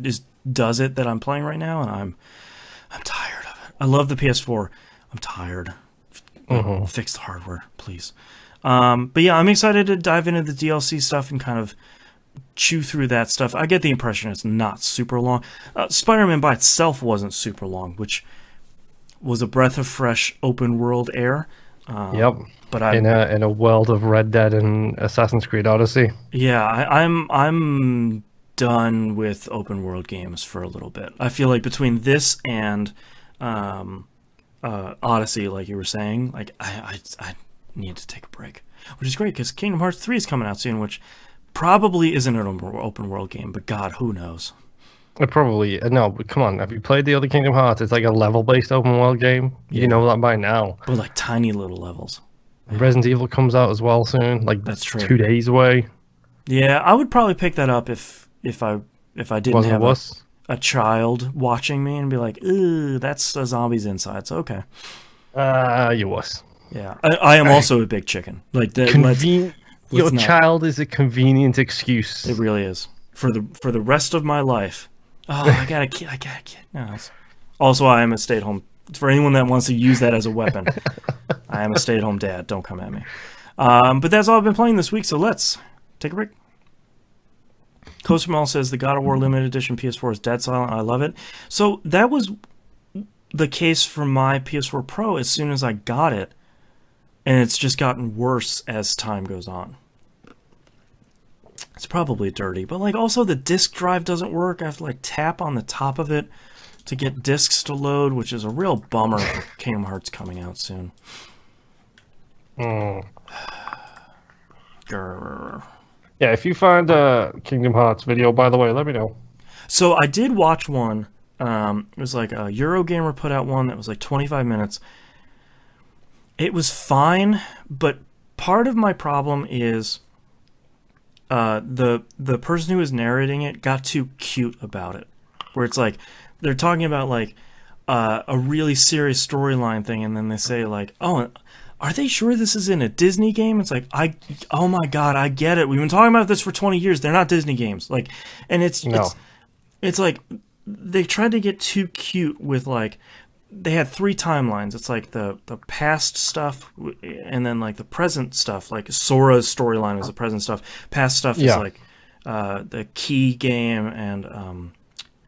does it that I'm playing right now, and I'm tired of it. I love the PS4. I'm tired. Fix the hardware, please. But yeah, I'm excited to dive into the DLC stuff and kind of chew through that stuff. I get the impression it's not super long. Spider-Man by itself wasn't super long, which was a breath of fresh open world air. Yep. But in a world of Red Dead and Assassin's Creed Odyssey. Yeah, I'm done with open world games for a little bit. I feel like between this and Odyssey, like you were saying, like I need to take a break, which is great because Kingdom Hearts 3 is coming out soon, which probably isn't an open world game, but God, who knows? It probably no, but come on, have you played the other Kingdom Hearts? It's like a level-based open world game. Yeah. You know that by now. But like tiny little levels. Resident Evil comes out as well soon. Like that's true. 2 days away. Yeah, I would probably pick that up if I didn't have a child watching me and be like, "Ooh, that's a zombie's insides." Okay. You was. Yeah, I am also a big chicken. Like the your child is a convenient excuse. It really is for the rest of my life. Oh, I got a kid. No. Also, I am a stay-at-home. For anyone that wants to use that as a weapon, I am a stay-at-home dad. Don't come at me. But that's all I've been playing this week. So let's take a break. Coastermall says the God of War Limited Edition PS4 is dead silent. I love it. So that was the case for my PS4 Pro as soon as I got it, and it's just gotten worse as time goes on. It's probably dirty, but like also the disk drive doesn't work. I have to like tap on the top of it to get discs to load, which is a real bummer for Kingdom Hearts coming out soon. Yeah, if you find a Kingdom Hearts video, by the way, let me know. So I did watch one. It was like a Eurogamer put out one that was like 25 minutes. It was fine, but part of my problem is the person who was narrating it got too cute about it. Where it's like they're talking about like a really serious storyline thing, and then they say like, "Oh, are they sure this is in a Disney game?" It's like, oh my God, I get it. We've been talking about this for 20 years. They're not Disney games. Like, and it's like they tried to get too cute with like, they had 3 timelines. It's like the past stuff, and then like the present stuff. Like Sora's storyline is the present stuff. Past stuff is like the Key game and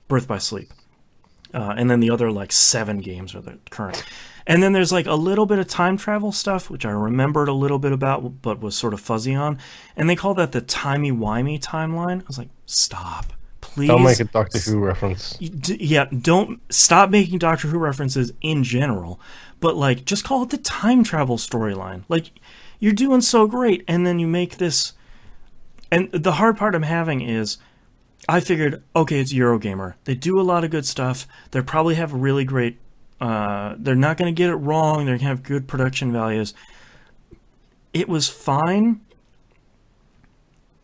Birth by Sleep. And then the other like 7 games are the current. And then there's like a little bit of time travel stuff, which I remembered a little bit about, but was sort of fuzzy on. And they call that the timey-wimey timeline. I was like, stop. Please. Don't make a Doctor Who reference. Yeah, don't stop making Doctor Who references in general. But like, just call it the time travel storyline. Like, you're doing so great, and then you make this. And the hard part I'm having is, I figured, okay, it's Eurogamer. They do a lot of good stuff. They probably have really great. They're not going to get it wrong. They're going to have good production values. It was fine.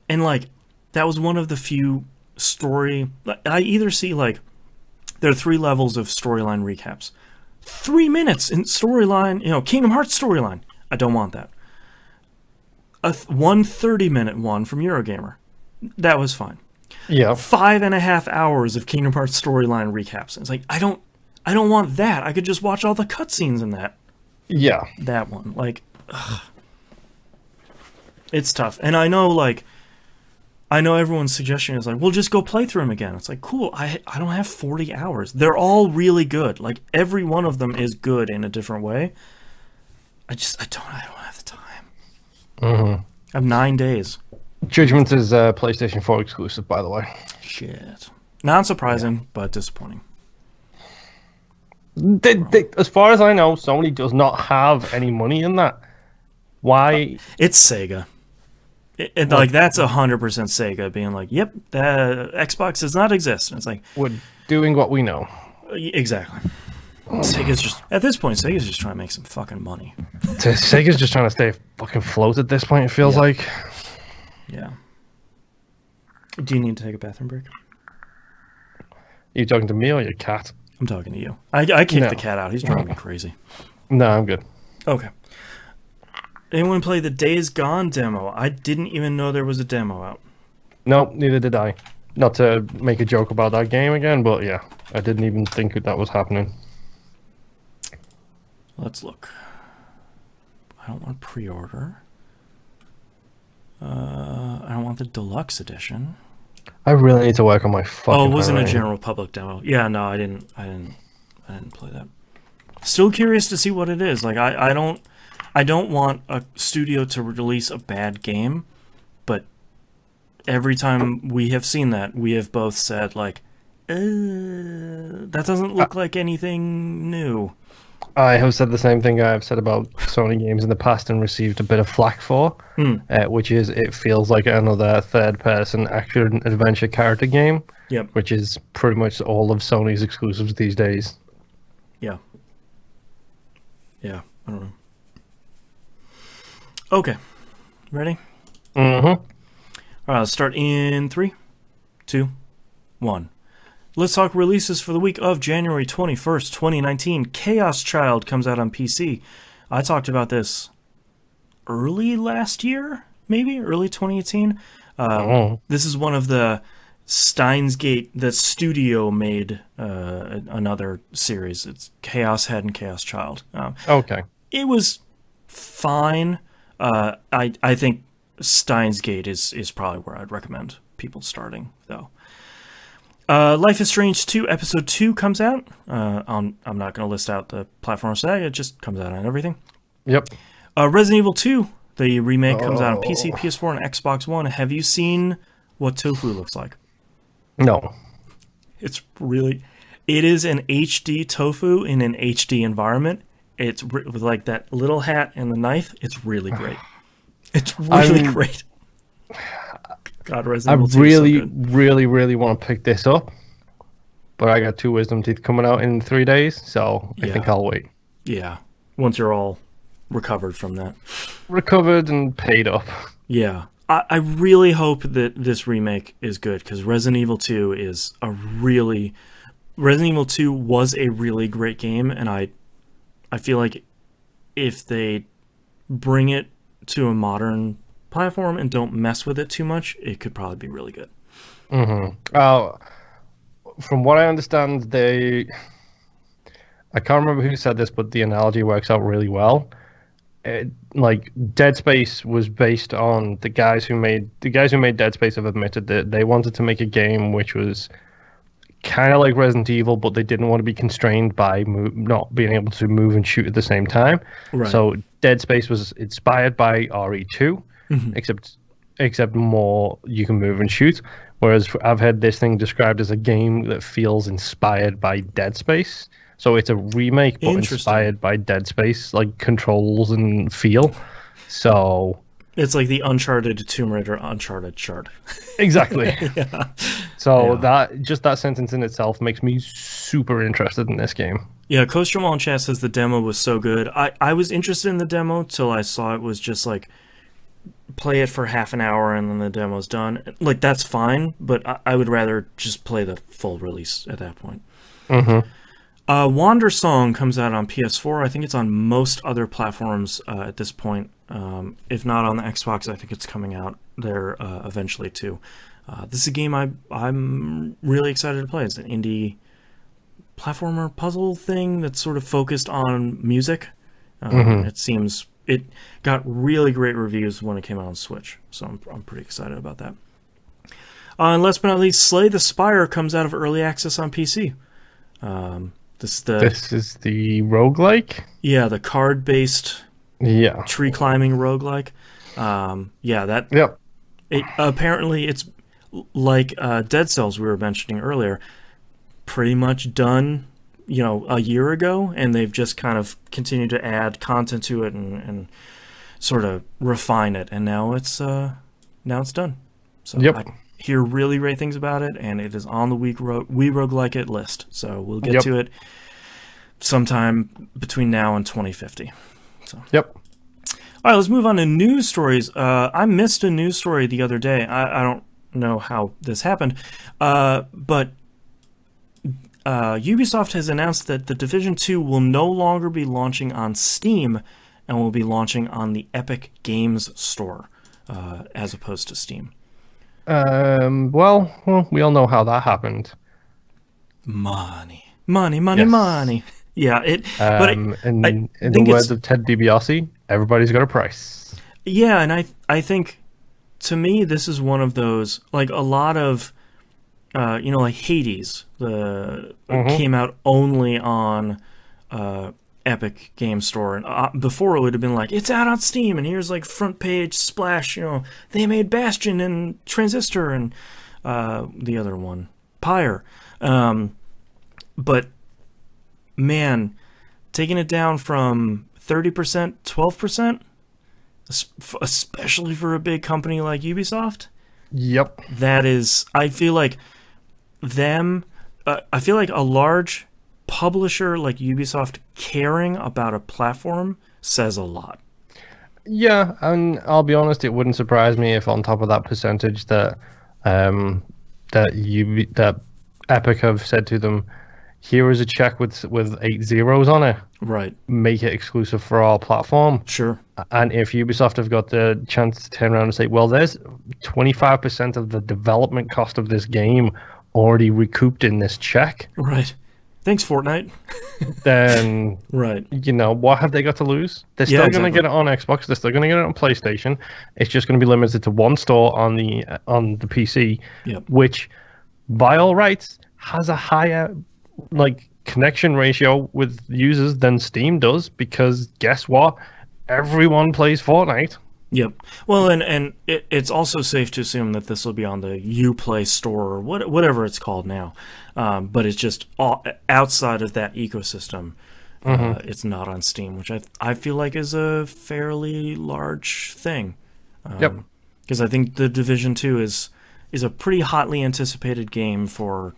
And, like, that was one of the few story... I either see, like, there are 3 levels of storyline recaps. 3 minutes in storyline, you know, Kingdom Hearts storyline. I don't want that. A 30-minute one from Eurogamer. That was fine. Yeah. 5.5 hours of Kingdom Hearts storyline recaps. It's like, I don't want that. I could just watch all the cutscenes in that. Yeah. That one. Like, ugh. It's tough. And I know, like, everyone's suggestion is like, well, just go play through them again. It's like, cool. I don't have 40 hours. They're all really good. Like, every one of them is good in a different way. I don't have the time. I have 9 days. Judgment is PlayStation 4 exclusive, by the way. Shit. Not surprising, but disappointing. As far as I know, Sony does not have any money in that. Why? It's Sega. Like, that's 100% Sega being like, yep, the Xbox does not exist. And it's like, we're doing what we know. Exactly. Sega's just, at this point, Sega's just trying to make some fucking money. Sega's just trying to stay fucking float at this point, it feels like. Yeah. Do you need to take a bathroom break? Are you talking to me or your cat? I'm talking to you. I kicked the cat out. He's driving me crazy. No, I'm good. Okay. Anyone play the Days Gone demo? I didn't even know there was a demo out. Nope, neither did I. Not to make a joke about that game again, but yeah, I didn't even think that was happening. Let's look. I don't want pre-order. I don't want the deluxe edition. I really need to work on my fucking. Oh, it wasn't a general public demo. Yeah, no, I didn't play that. Still curious to see what it is. Like, I don't want a studio to release a bad game, but every time we have seen that, we have both said, like, that doesn't look like anything new. I have said the same thing I've said about Sony games in the past and received a bit of flack for, which is it feels like another third-person action-adventure character game, which is pretty much all of Sony's exclusives these days. Yeah. Yeah, I don't know. Okay. Ready? Mm-hmm. All right, let's start in 3, 2, 1. Let's talk releases for the week of January 21st, 2019. Chaos Child comes out on PC. I talked about this early last year, maybe? Early 2018? This is one of the Steins Gate, the studio made another series. It's Chaos Head and Chaos Child. Okay. It was fine. I think Steins Gate is probably where I'd recommend people starting, though. Life is Strange 2 Episode 2 comes out. I'm not going to list out the platforms today. It just comes out on everything. Yep. Resident Evil 2, the remake, comes out on PC, PS4, and Xbox One. Have you seen what tofu looks like? No. It is an HD tofu in an HD environment. It's with like that little hat and the knife. It's really great. It's really great. God, Resident Evil 2 is so good. really want to pick this up, but I got 2 wisdom teeth coming out in 3 days, so I think I'll wait. Yeah, once you're all recovered from that. Recovered and paid up. Yeah. I really hope that this remake is good, because Resident Evil 2 was a really great game, and I feel like if they bring it to a modern platform and don't mess with it too much, it could probably be really good. From what I understand, I can't remember who said this, but the analogy works out really well. Like Dead Space was based on the guys who made Dead Space have admitted that they wanted to make a game which was kind of like Resident Evil, but they didn't want to be constrained by not being able to move and shoot at the same time. Right. So Dead Space was inspired by RE2. Except more you can move and shoot, whereas I've had this thing described as a game that feels inspired by Dead Space, so it's a remake but inspired by Dead Space, like controls and feel. So it's like the Uncharted Tomb Raider Uncharted chart. Exactly. That sentence in itself makes me super interested in this game. Yeah, Coach Jamal in chat says the demo was so good. I was interested in the demo till I saw it was just like play it for half an hour and then the demo's done. Like, that's fine, but I would rather just play the full release at that point. Wander Song comes out on PS4. I think it's on most other platforms at this point. If not on the Xbox, I think it's coming out there eventually too. This is a game I'm really excited to play. It's an indie platformer puzzle thing that's sort of focused on music. It got really great reviews when it came out on Switch, so I'm pretty excited about that. And last but not least, Slay the Spire comes out of early access on PC. This is the roguelike? Yeah, the card-based tree climbing roguelike. Apparently it's like Dead Cells we were mentioning earlier, pretty much done a year ago, and they've just kind of continued to add content to it and sort of refine it, and now it's done. So I hear really great things about it, and it is on the We Roguelike It list, so we'll get to it sometime between now and 2050. So all right, let's move on to news stories. I missed a news story the other day. I don't know how this happened, but Ubisoft has announced that The Division 2 will no longer be launching on Steam and will be launching on the Epic Games Store as opposed to Steam. I Well, we all know how that happened. Money, money, money, Yes. money. Yeah, In the words of Ted DiBiase, everybody's got a price. Yeah, and I think, to me, this is one of those, like a lot of, like Hades, came out only on Epic Game Store, and before it would have been like, it's out on Steam, and here's like front page splash, they made Bastion and Transistor and the other one, Pyre. But man, taking it down from 30%, 12%, especially for a big company like Ubisoft. Yep. That is, I feel like I feel like a large publisher like Ubisoft caring about a platform says a lot. Yeah, and I'll be honest, it wouldn't surprise me if on top of that percentage that that Epic have said to them, here is a check with 8 zeros on it. Right. Make it exclusive for our platform. Sure. And if Ubisoft have got the chance to turn around and say, well, there's 25% of the development cost of this game already recouped in this check. Right. Thanks, Fortnite. Then, right. What have they got to lose? They're still going to get it on Xbox. They're still going to get it on PlayStation. It's just going to be limited to one store on the PC, which, by all rights, has a higher connection ratio with users than Steam does, because guess what? Everyone plays Fortnite. Yep. Well, and it's also safe to assume that this will be on the Uplay store or whatever it's called now. But it's just outside of that ecosystem. It's not on Steam, which I feel like is a fairly large thing. Because I think The Division 2 is a pretty hotly anticipated game for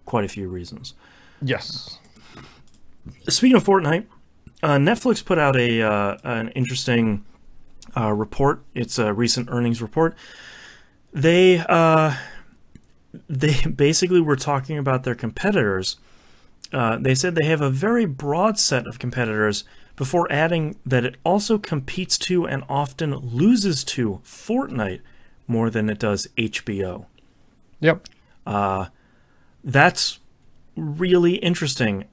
quite a few reasons. Yes. Speaking of Fortnite, Netflix put out an interesting report. It's a recent earnings report. They basically were talking about their competitors. They said they have a very broad set of competitors before adding that it also competes to and often loses to Fortnite more than it does HBO. Yep. That's really interesting.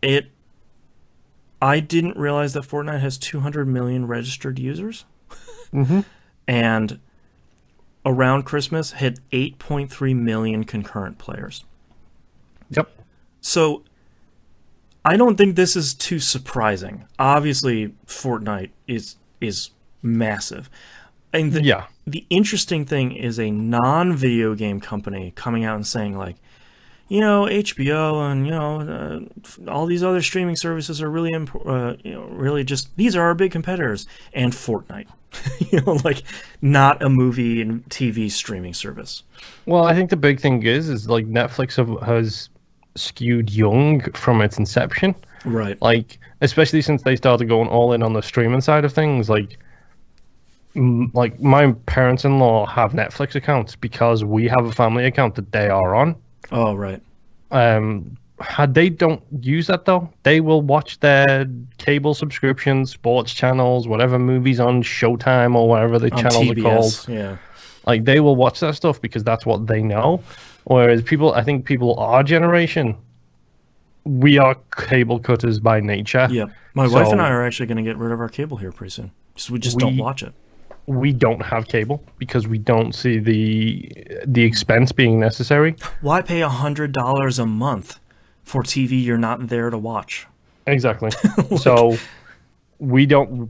I didn't realize that Fortnite has 200 million registered users. And around Christmas hit 8.3 million concurrent players. Yep. So I don't think this is too surprising. Obviously, Fortnite is massive. And the interesting thing is a non-video game company coming out and saying, like, HBO and, all these other streaming services are really, really just, these are our big competitors. And Fortnite, not a movie and TV streaming service. Well, I think the big thing is like Netflix has skewed young from its inception. Right. Like, especially since they started going all in on the streaming side of things, like my parents-in-law have Netflix accounts because we have a family account that they are on. Oh, right. They don't use that, though. They will watch their cable subscriptions, sports channels, whatever movies on Showtime or whatever the channels TBS, are called. Yeah. Like, they will watch that stuff because that's what they know. Whereas I think people our generation, we are cable cutters by nature. Yeah. My wife and I are actually going to get rid of our cable here pretty soon. We just don't watch it. We don't have cable because we don't see the expense being necessary. Why pay $100 a month for TV you're not there to watch? Exactly. So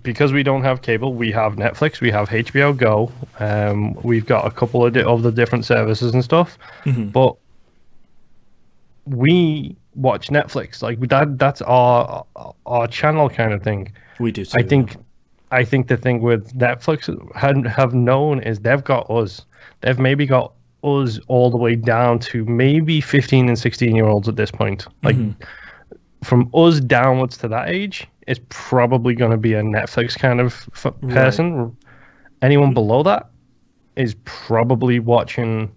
because we don't have cable, we have Netflix, we have HBO Go, we've got a couple of the different services and stuff, but we watch Netflix. Like that's our channel kind of thing. We do too. I think the thing with Netflix have known is they've got us. They've maybe got us all the way down to maybe 15 and 16-year-olds at this point. Like, from us downwards to that age is probably going to be a Netflix kind of person. Right. Anyone below that is probably watching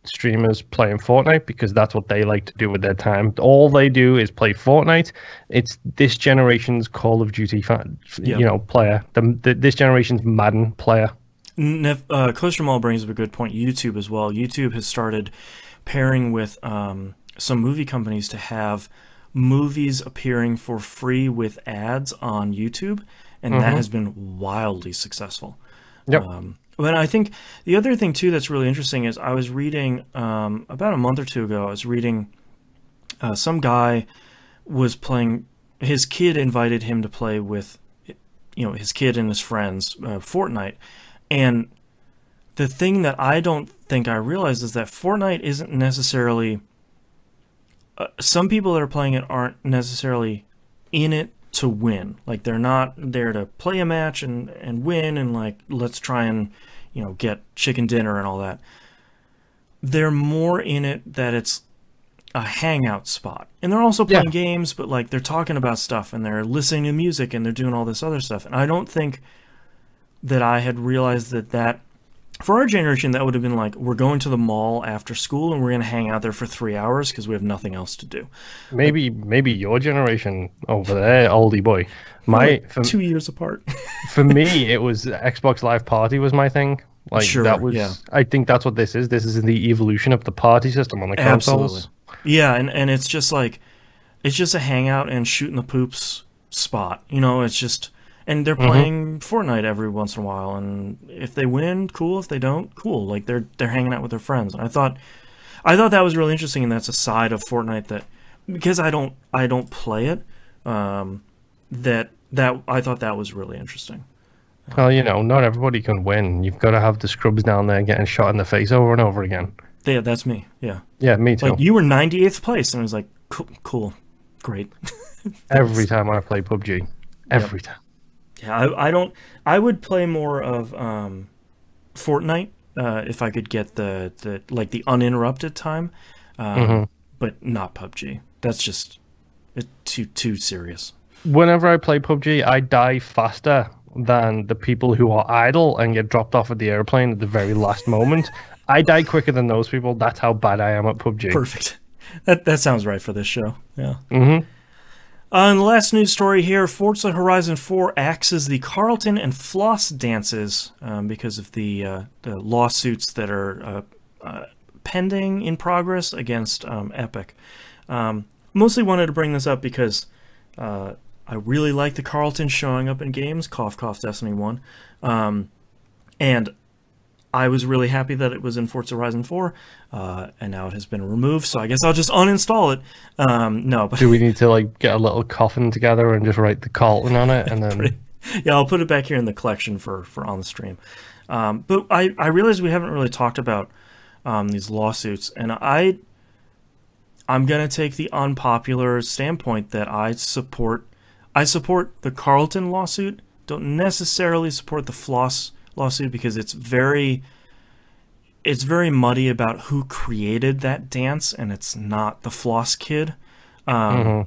streamers playing Fortnite because that's what they like to do with their time. All they do is play Fortnite. It's this generation's Call of Duty player. This generation's Madden player. Coaster Mall brings up a good point. YouTube as well. YouTube has started pairing with some movie companies to have movies appearing for free with ads on YouTube, and that has been wildly successful. Yep. But I think the other thing too that's really interesting is I was reading about a month or two ago. I was reading some guy was playing. His kid invited him to play with, his kid and his friends Fortnite, and the thing that I don't think I realized is that Fortnite isn't necessarily. Some people that are playing it aren't necessarily in it to win. Like, they're not there to play a match and win and, like, let's try and, get chicken dinner and all that. They're more in it that it's a hangout spot. And they're also playing games, but, like, they're talking about stuff and they're listening to music and they're doing all this other stuff. And I don't think that I had realized that for our generation, that would have been like, we're going to the mall after school and we're going to hang out there for 3 hours because we have nothing else to do. Maybe your generation over there, oldie boy. 2 years apart. For me, it was Xbox Live Party was my thing. Like, sure, that was. I think that's what this is. This is the evolution of the party system on the consoles. Yeah, and it's just like, it's just a hangout and shooting the poops spot. It's just. And they're playing Fortnite every once in a while, and if they win, cool. If they don't, cool. Like, they're hanging out with their friends. And I thought that was really interesting, and that's a side of Fortnite that, because I don't play it, that I thought that was really interesting. Well, not everybody can win. You've got to have the scrubs down there getting shot in the face over and over again. Yeah, that's me. Yeah. Yeah, me too. Like, you were 98th place, and I was like, cool, great. Every time I play PUBG, every time. Yeah, I would play more of Fortnite if I could get the uninterrupted time, but not PUBG. That's just too serious. Whenever I play PUBG, I die faster than the people who are idle and get dropped off at the airplane at the very last moment. I die quicker than those people. That's how bad I am at PUBG. Perfect. That sounds right for this show. Yeah. And the last news story here, Forza Horizon 4 axes the Carlton and Floss dances because of the lawsuits that are pending in progress against Epic. Mostly wanted to bring this up because I really like the Carlton showing up in games, cough cough Destiny 1. And I was really happy that it was in Forza Horizon 4, and now it has been removed, so I guess I'll just uninstall it. No, but do we need to, like, get a little coffin together and just write the Carlton on it, and then... Yeah, I'll put it back here in the collection for on the stream. But I realize we haven't really talked about these lawsuits, and I'm going to take the unpopular standpoint that I support the Carlton lawsuit, don't necessarily support the Floss lawsuit because it's very muddy about who created that dance, and it's not the Floss kid. But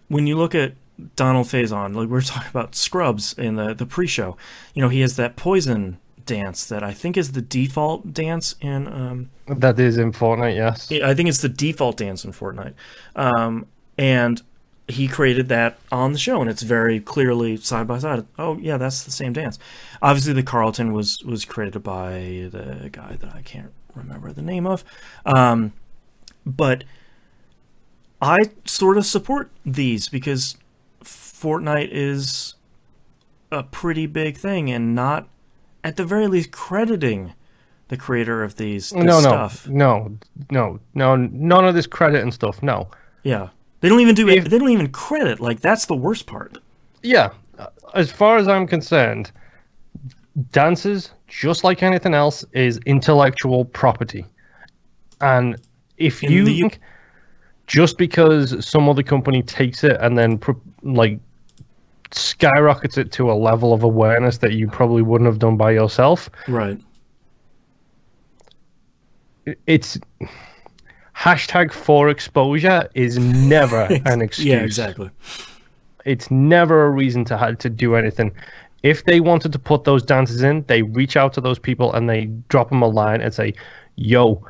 when you look at Donald Faison, like we were talking about Scrubs in the pre-show, he has that poison dance that I think is the default dance in that is in Fortnite, yes. I think it's the default dance in Fortnite. And he created that on the show, and it's very clearly side by side. Oh yeah, that's the same dance. Obviously, the Carlton was created by the guy that I can't remember the name of, but I sort of support these because Fortnite is a pretty big thing, and not at the very least crediting the creator of this stuff. No, none of this credit and stuff. No. Yeah. They don't even do it. They don't even credit. Like, that's the worst part. Yeah, as far as I'm concerned, dances, just like anything else, is intellectual property. And if you think just because some other company takes it and then skyrockets it to a level of awareness that you probably wouldn't have done by yourself, right? It's #for exposure is never an excuse. Yeah, exactly. It's never a reason to do anything. If they wanted to put those dances in, they reach out to those people and they drop them a line and say, "Yo,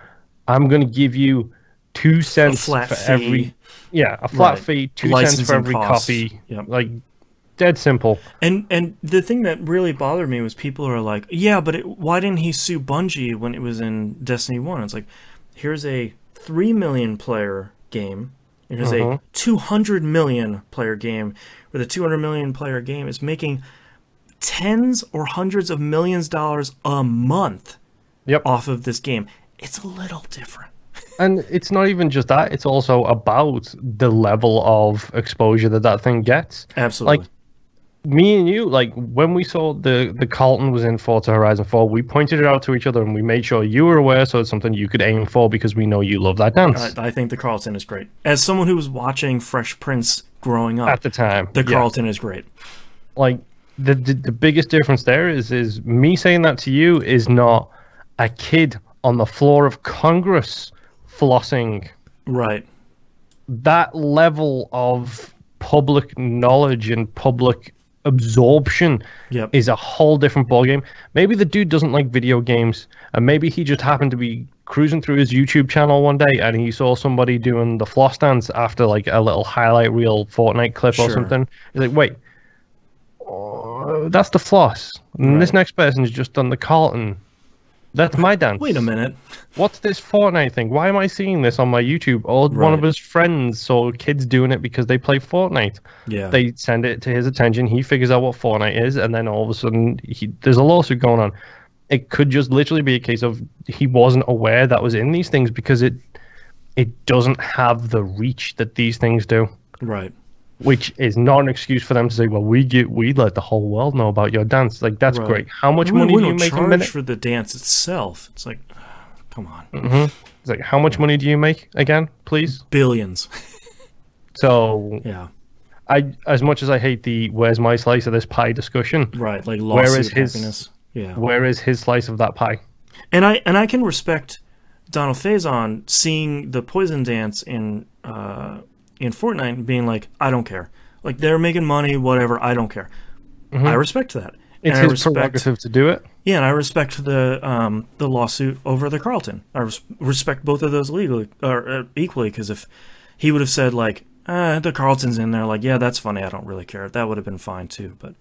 I'm going to give you 2 cents for every a flat fee, 2 cents for every copy." Yep. Like, dead simple. And the thing that really bothered me was people are like, yeah, but why didn't he sue Bungie when it was in Destiny 1? It's like, here's a 3 million player game. Here's a 200 million player game, where the 200 million player game is making tens or hundreds of millions of dollars a month off of this game. It's a little different. And it's not even just that, it's also about the level of exposure that thing gets. Absolutely. Like, me and you, like, when we saw the Carlton was in Forza Horizon 4, we pointed it out to each other and we made sure you were aware, so it's something you could aim for because we know you love that dance. I think the Carlton is great. As someone who was watching Fresh Prince growing up at the time, the Carlton is great. Like, the biggest difference there is me saying that to you is not a kid on the floor of Congress flossing. Right. That level of public knowledge and public absorption is a whole different ballgame. Maybe the dude doesn't like video games, and maybe he just happened to be cruising through his YouTube channel one day and he saw somebody doing the floss dance after like a little highlight reel Fortnite clip or something. He's like, wait, that's the floss. And this next person's just done the Carlton. That's my dance. Wait a minute. What's this Fortnite thing? Why am I seeing this on my YouTube? Or one of his friends saw kids doing it because they play Fortnite. Yeah. They send it to his attention. He figures out what Fortnite is, and then all of a sudden, there's a lawsuit going on. It could just literally be a case of he wasn't aware that was in these things because it doesn't have the reach that these things do. Right. Which is not an excuse for them to say, well, we let the whole world know about your dance. Like, that's great. How much money do you make a minute? For the dance itself. It's like, come on. It's like, how much money do you make again, please? Billions. So, yeah. As much as I hate the where's my slice of this pie discussion, right? Like, lawsuit happiness. Yeah. Where is his slice of that pie? And I can respect Donald Faison seeing the Poison dance in Fortnite and being like, I don't care. Like, they're making money, whatever, I don't care. I respect that. It's his prerogative to do it. Yeah, and I respect the lawsuit over the Carlton. I respect both of those equally, because if he would have said, like, the Carlton's in there, like, yeah, that's funny, I don't really care, that would have been fine, too. But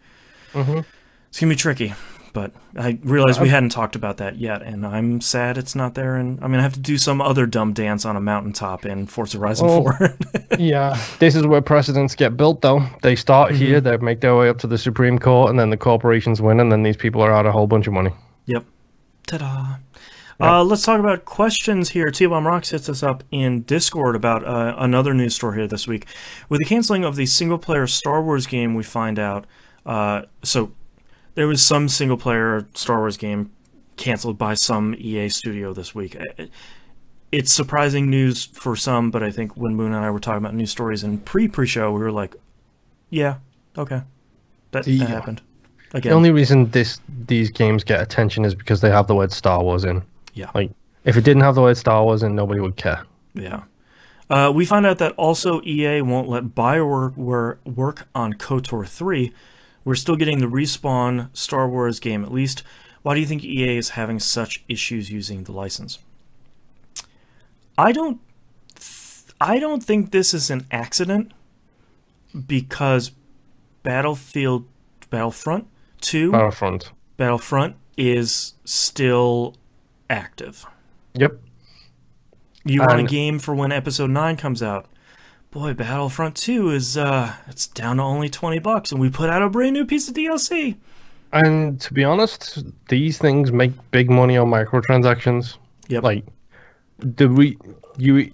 it's going to be tricky. But I realized we hadn't talked about that yet, and I'm sad it's not there. And I'm going to have to do some other dumb dance on a mountaintop in Forza Horizon 4. Yeah, this is where precedents get built, though. They start here, they make their way up to the Supreme Court, and then the corporations win, and then these people are out a whole bunch of money. Yep. Ta-da. Let's talk about questions here. T-Bomb Rocks hits us up in Discord about another news story here this week. With the canceling of the single-player Star Wars game, we find out... there was some single-player Star Wars game canceled by some EA studio this week. It's surprising news for some, but I think when Moon and I were talking about news stories in pre-show, we were like, yeah, okay, that happened. Again. The only reason these games get attention is because they have the word Star Wars in. Yeah. Like, if it didn't have the word Star Wars in, nobody would care. Yeah. We found out that also EA won't let BioWare work on KOTOR 3. We're still getting the Respawn Star Wars game, at least. Why do you think EA is having such issues using the license? I don't think this is an accident, because Battlefront 2 Battlefront is still active. Yep. You want a game for when Episode 9 comes out. Boy, Battlefront 2 is it's down to only $20, and we put out a brand new piece of DLC. And to be honest, these things make big money on microtransactions. Yep. Like, you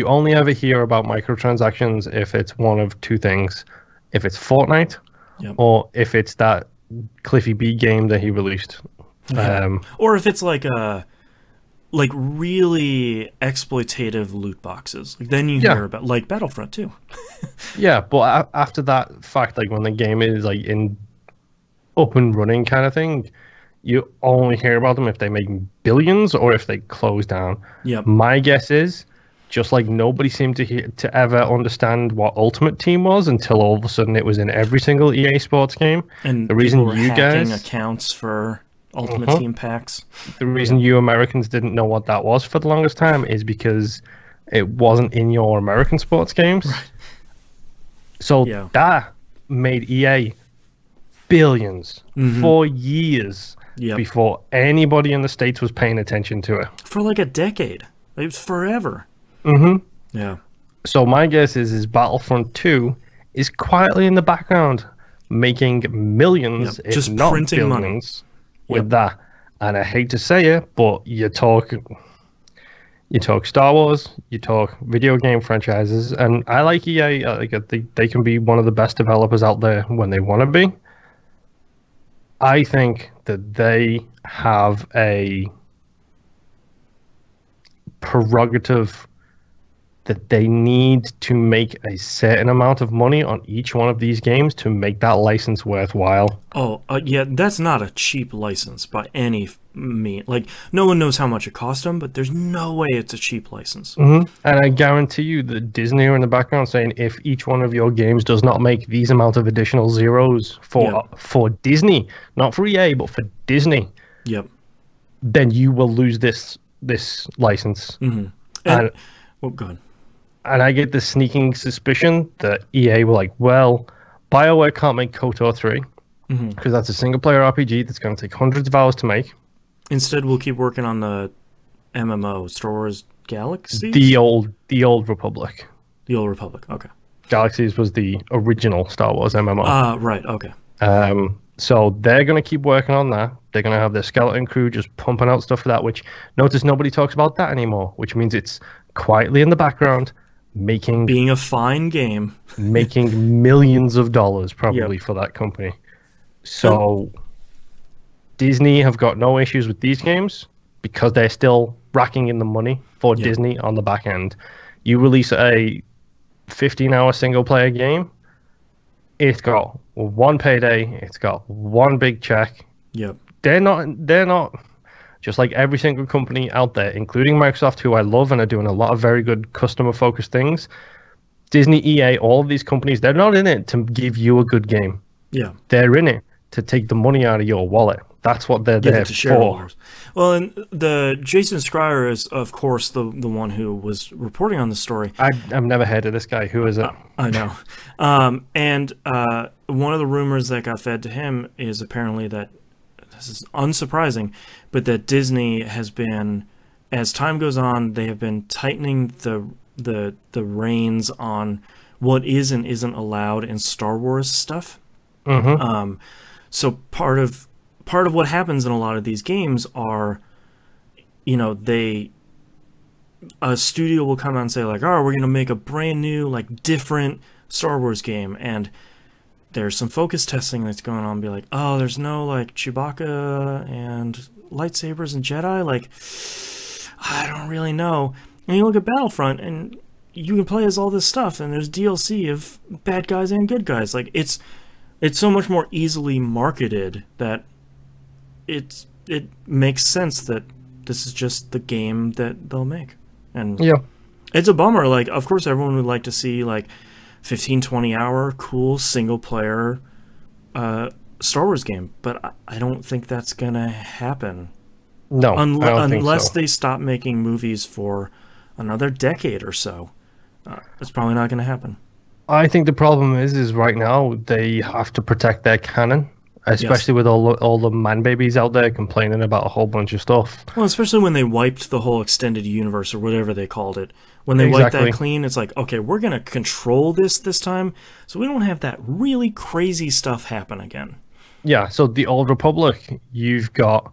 only ever hear about microtransactions if it's one of two things: if it's Fortnite, or if it's that Cliffy B game that he released, or if it's like a. Like, really exploitative loot boxes. Like, then you hear about, like, Battlefront 2. Yeah, but after that fact, like, when the game is, like, in up and running kind of thing, you only hear about them if they make billions or if they close down. Yep. My guess is, just like nobody seemed to ever understand what Ultimate Team was until all of a sudden it was in every single EA Sports game. And the reason you guys accounts for Ultimate Team packs. The reason you Americans didn't know what that was for the longest time is because it wasn't in your American sports games. Right. So that made EA billions for years before anybody in the States was paying attention to it. For like a decade. It was forever. Yeah. So my guess is Battlefront 2 is quietly in the background making millions, if just not printing billions, money. with that. And I hate to say it, but you talk Star Wars, you talk video game franchises, and I like EA. They can be one of the best developers out there when they want to be. I think that they have a prerogative that they need to make a certain amount of money on each one of these games to make that license worthwhile. Oh, yeah, that's not a cheap license by any means. Like, no one knows how much it cost them, but there's no way it's a cheap license. And I guarantee you that Disney are in the background saying, if each one of your games does not make these amount of additional zeros for Disney, not for EA, but for Disney, then you will lose this license. And well, go ahead. And I get the sneaking suspicion that EA were like, well, BioWare can't make KOTOR 3 because that's a single-player RPG that's going to take hundreds of hours to make. Instead, we'll keep working on the MMO, Star Wars Galaxies? The old Republic. The Old Republic, okay. Galaxies was the original Star Wars MMO. Right, okay. So they're going to keep working on that. They're going to have their skeleton crew just pumping out stuff for that, which notice nobody talks about that anymore, which means it's quietly in the background, being a fine game, making millions of dollars probably for that company. So Disney have got no issues with these games because they're still racking in the money for Disney on the back end. You release a 15-hour single-player game, it's got one payday, it's got one big check. They're not just like every single company out there, including Microsoft, who I love and are doing a lot of very good customer-focused things. Disney, EA, all of these companies, they're not in it to give you a good game. They're in it to take the money out of your wallet. That's what they're there for. Well, and the Jason Schreier is, of course, the one who was reporting on the story. I've never heard of this guy. Who is it? I know. And one of the rumors that got fed to him is apparently that, this is unsurprising, but that Disney has been, as time goes on, they have been tightening the reins on what is and isn't allowed in Star Wars stuff. So part of what happens in a lot of these games are, a studio will come out and say like, oh, we're gonna make a brand new, like, different Star Wars game, and there's some focus testing that's going on, be like, oh, there's no, like, Chewbacca and lightsabers and Jedi, like, I don't really know. And you look at Battlefront, and you can play as all this stuff, and there's DLC of bad guys and good guys. Like, it's so much more easily marketed that it makes sense that this is just the game that they'll make. And it's a bummer. Like, of course, everyone would like to see, like, 15-20 hour cool single player Star Wars game, but I don't think that's gonna happen. No, unless they stop making movies for another decade or so. It's probably not gonna happen. I think the problem is right now they have to protect their canon, especially with all the man babies out there complaining about a whole bunch of stuff. Well, especially when they wiped the whole extended universe or whatever they called it. When they wiped that clean, it's like, okay, we're going to control this time, so we don't have that really crazy stuff happen again. Yeah, so the Old Republic, you've got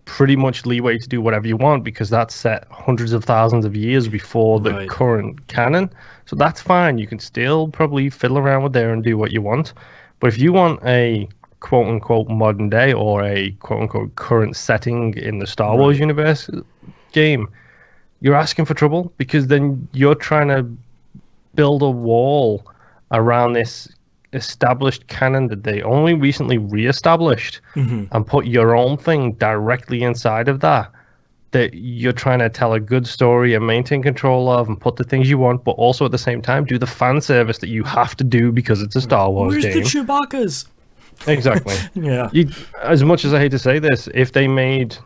pretty much leeway to do whatever you want because that's set hundreds of thousands of years before the current canon. So that's fine. You can still probably fiddle around with there and do what you want. But if you want a quote-unquote modern day or a quote-unquote current setting in the Star Wars universe game, you're asking for trouble because then you're trying to build a wall around this established canon that they only recently re-established and put your own thing directly inside of that you're trying to tell a good story and maintain control of and put the things you want, but also at the same time do the fan service that you have to do because it's a Star Wars game. Where's the Chewbaccas? Exactly. As much as I hate to say this, if they made,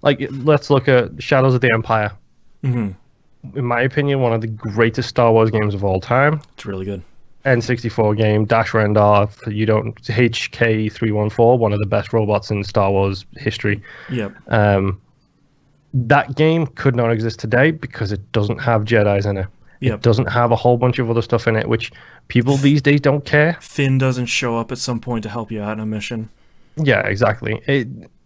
like, let's look at Shadows of the Empire. In my opinion, one of the greatest Star Wars games of all time. It's really good. N64 game, Dash Rendar, you don't HK314, one of the best robots in Star Wars history. Yep. That game could not exist today because it doesn't have Jedis in it. Yep. It doesn't have a whole bunch of other stuff in it, which people these days don't care. Finn doesn't show up at some point to help you out in a mission. Yeah, exactly.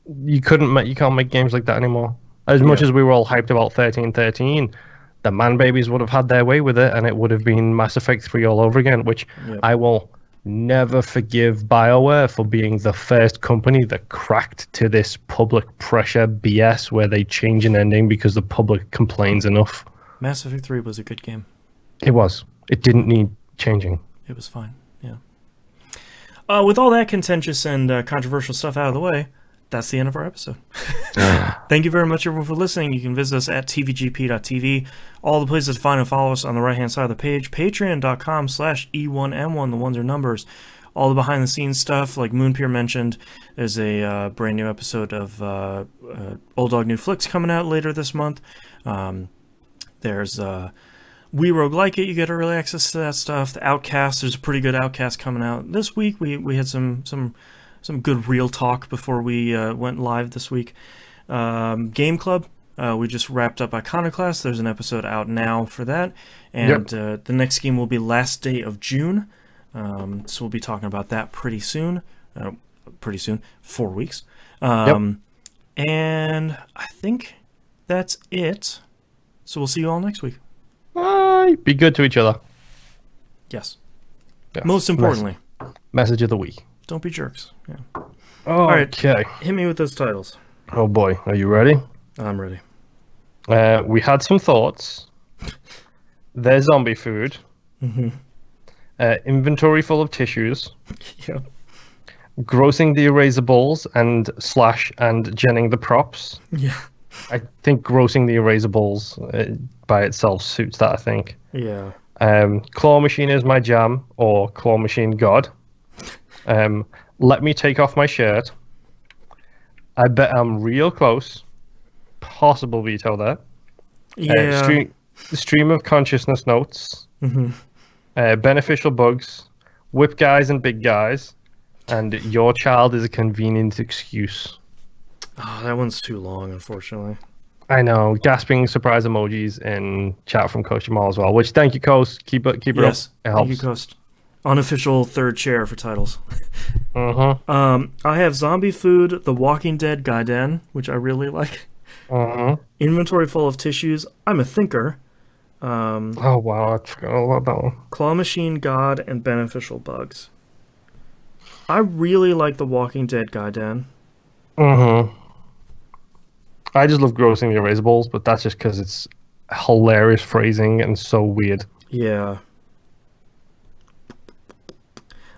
You can't make games like that anymore. As much as we were all hyped about 1313, the man babies would have had their way with it, and it would have been Mass Effect 3 all over again, which I will never forgive BioWare for being the first company that cracked to this public pressure BS where they change an ending because the public complains enough. Mass Effect 3 was a good game. It was. It didn't need changing. It was fine, yeah. With all that contentious and controversial stuff out of the way, that's the end of our episode. Thank you very much, everyone, for listening. You can visit us at tvgp.tv. All the places to find and follow us on the right-hand side of the page. Patreon.com/E1M1. The ones are numbers. All the behind-the-scenes stuff, like Moonpier mentioned, there's a brand new episode of Old Dog New Flicks coming out later this month. There's We Rogue Like It. You get early access to that stuff. The Outcast, there's a pretty good Outcast coming out this week. We had some good real talk before we went live this week. Game Club, we just wrapped up Iconoclasts. There's an episode out now for that. And the next game will be last day of June. So we'll be talking about that pretty soon. 4 weeks. And I think that's it. So we'll see you all next week. Bye. Be good to each other. Yes. Most importantly. Message of the week. Don't be jerks. Yeah. All right. Hit me with those titles. Oh boy, are you ready? I'm ready. We had some thoughts. There's zombie food. Inventory full of tissues. Yep. Grossing the erasables and jenning the props. Yeah. I think grossing the erasables by itself suits that, I think. Yeah. Claw Machine is my jam, or Claw Machine God. Let me take off my shirt. I bet I'm real close. Possible veto there. Yeah. Stream of consciousness notes. Beneficial bugs. Whip guys and big guys. And your child is a convenient excuse. Oh, that one's too long, unfortunately. I know. Gasping surprise emojis in chat from Coach Jamal as well. Which, thank you, Coast. Keep it up. It helps. Thank you, Coast. Unofficial third chair for titles. I have Zombie Food, The Walking Dead Gaiden, which I really like. Inventory full of tissues. I'm a thinker. Oh wow, I forgot all about that one. Claw Machine God and Beneficial Bugs. I really like The Walking Dead Gaiden. I just love grossing the erasables, but that's just because it's hilarious phrasing and so weird. Yeah.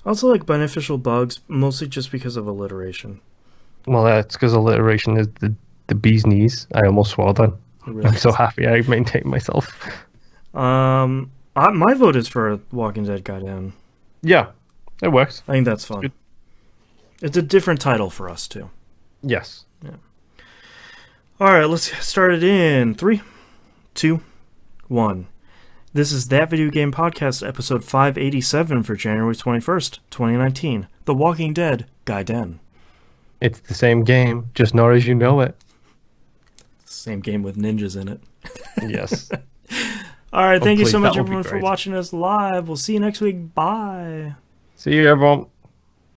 I also like Beneficial Bugs, mostly just because of alliteration. Well, that's because alliteration is the bee's knees. I almost swore then. Really? I'm so happy I maintained myself. My vote is for Walking Dead Gaiden. Yeah, it works. I think that's fun. It's a different title for us, too. Yes. Yeah. All right, let's start it in 3, 2, 1. This is That Video Game Podcast, episode 587 for January 21st, 2019. The Walking Dead Gaiden. It's the same game, just not as you know it. Same game with ninjas in it. Yes. All right, thank you so much, everyone, for watching us live. We'll see you next week. Bye. See you, everyone.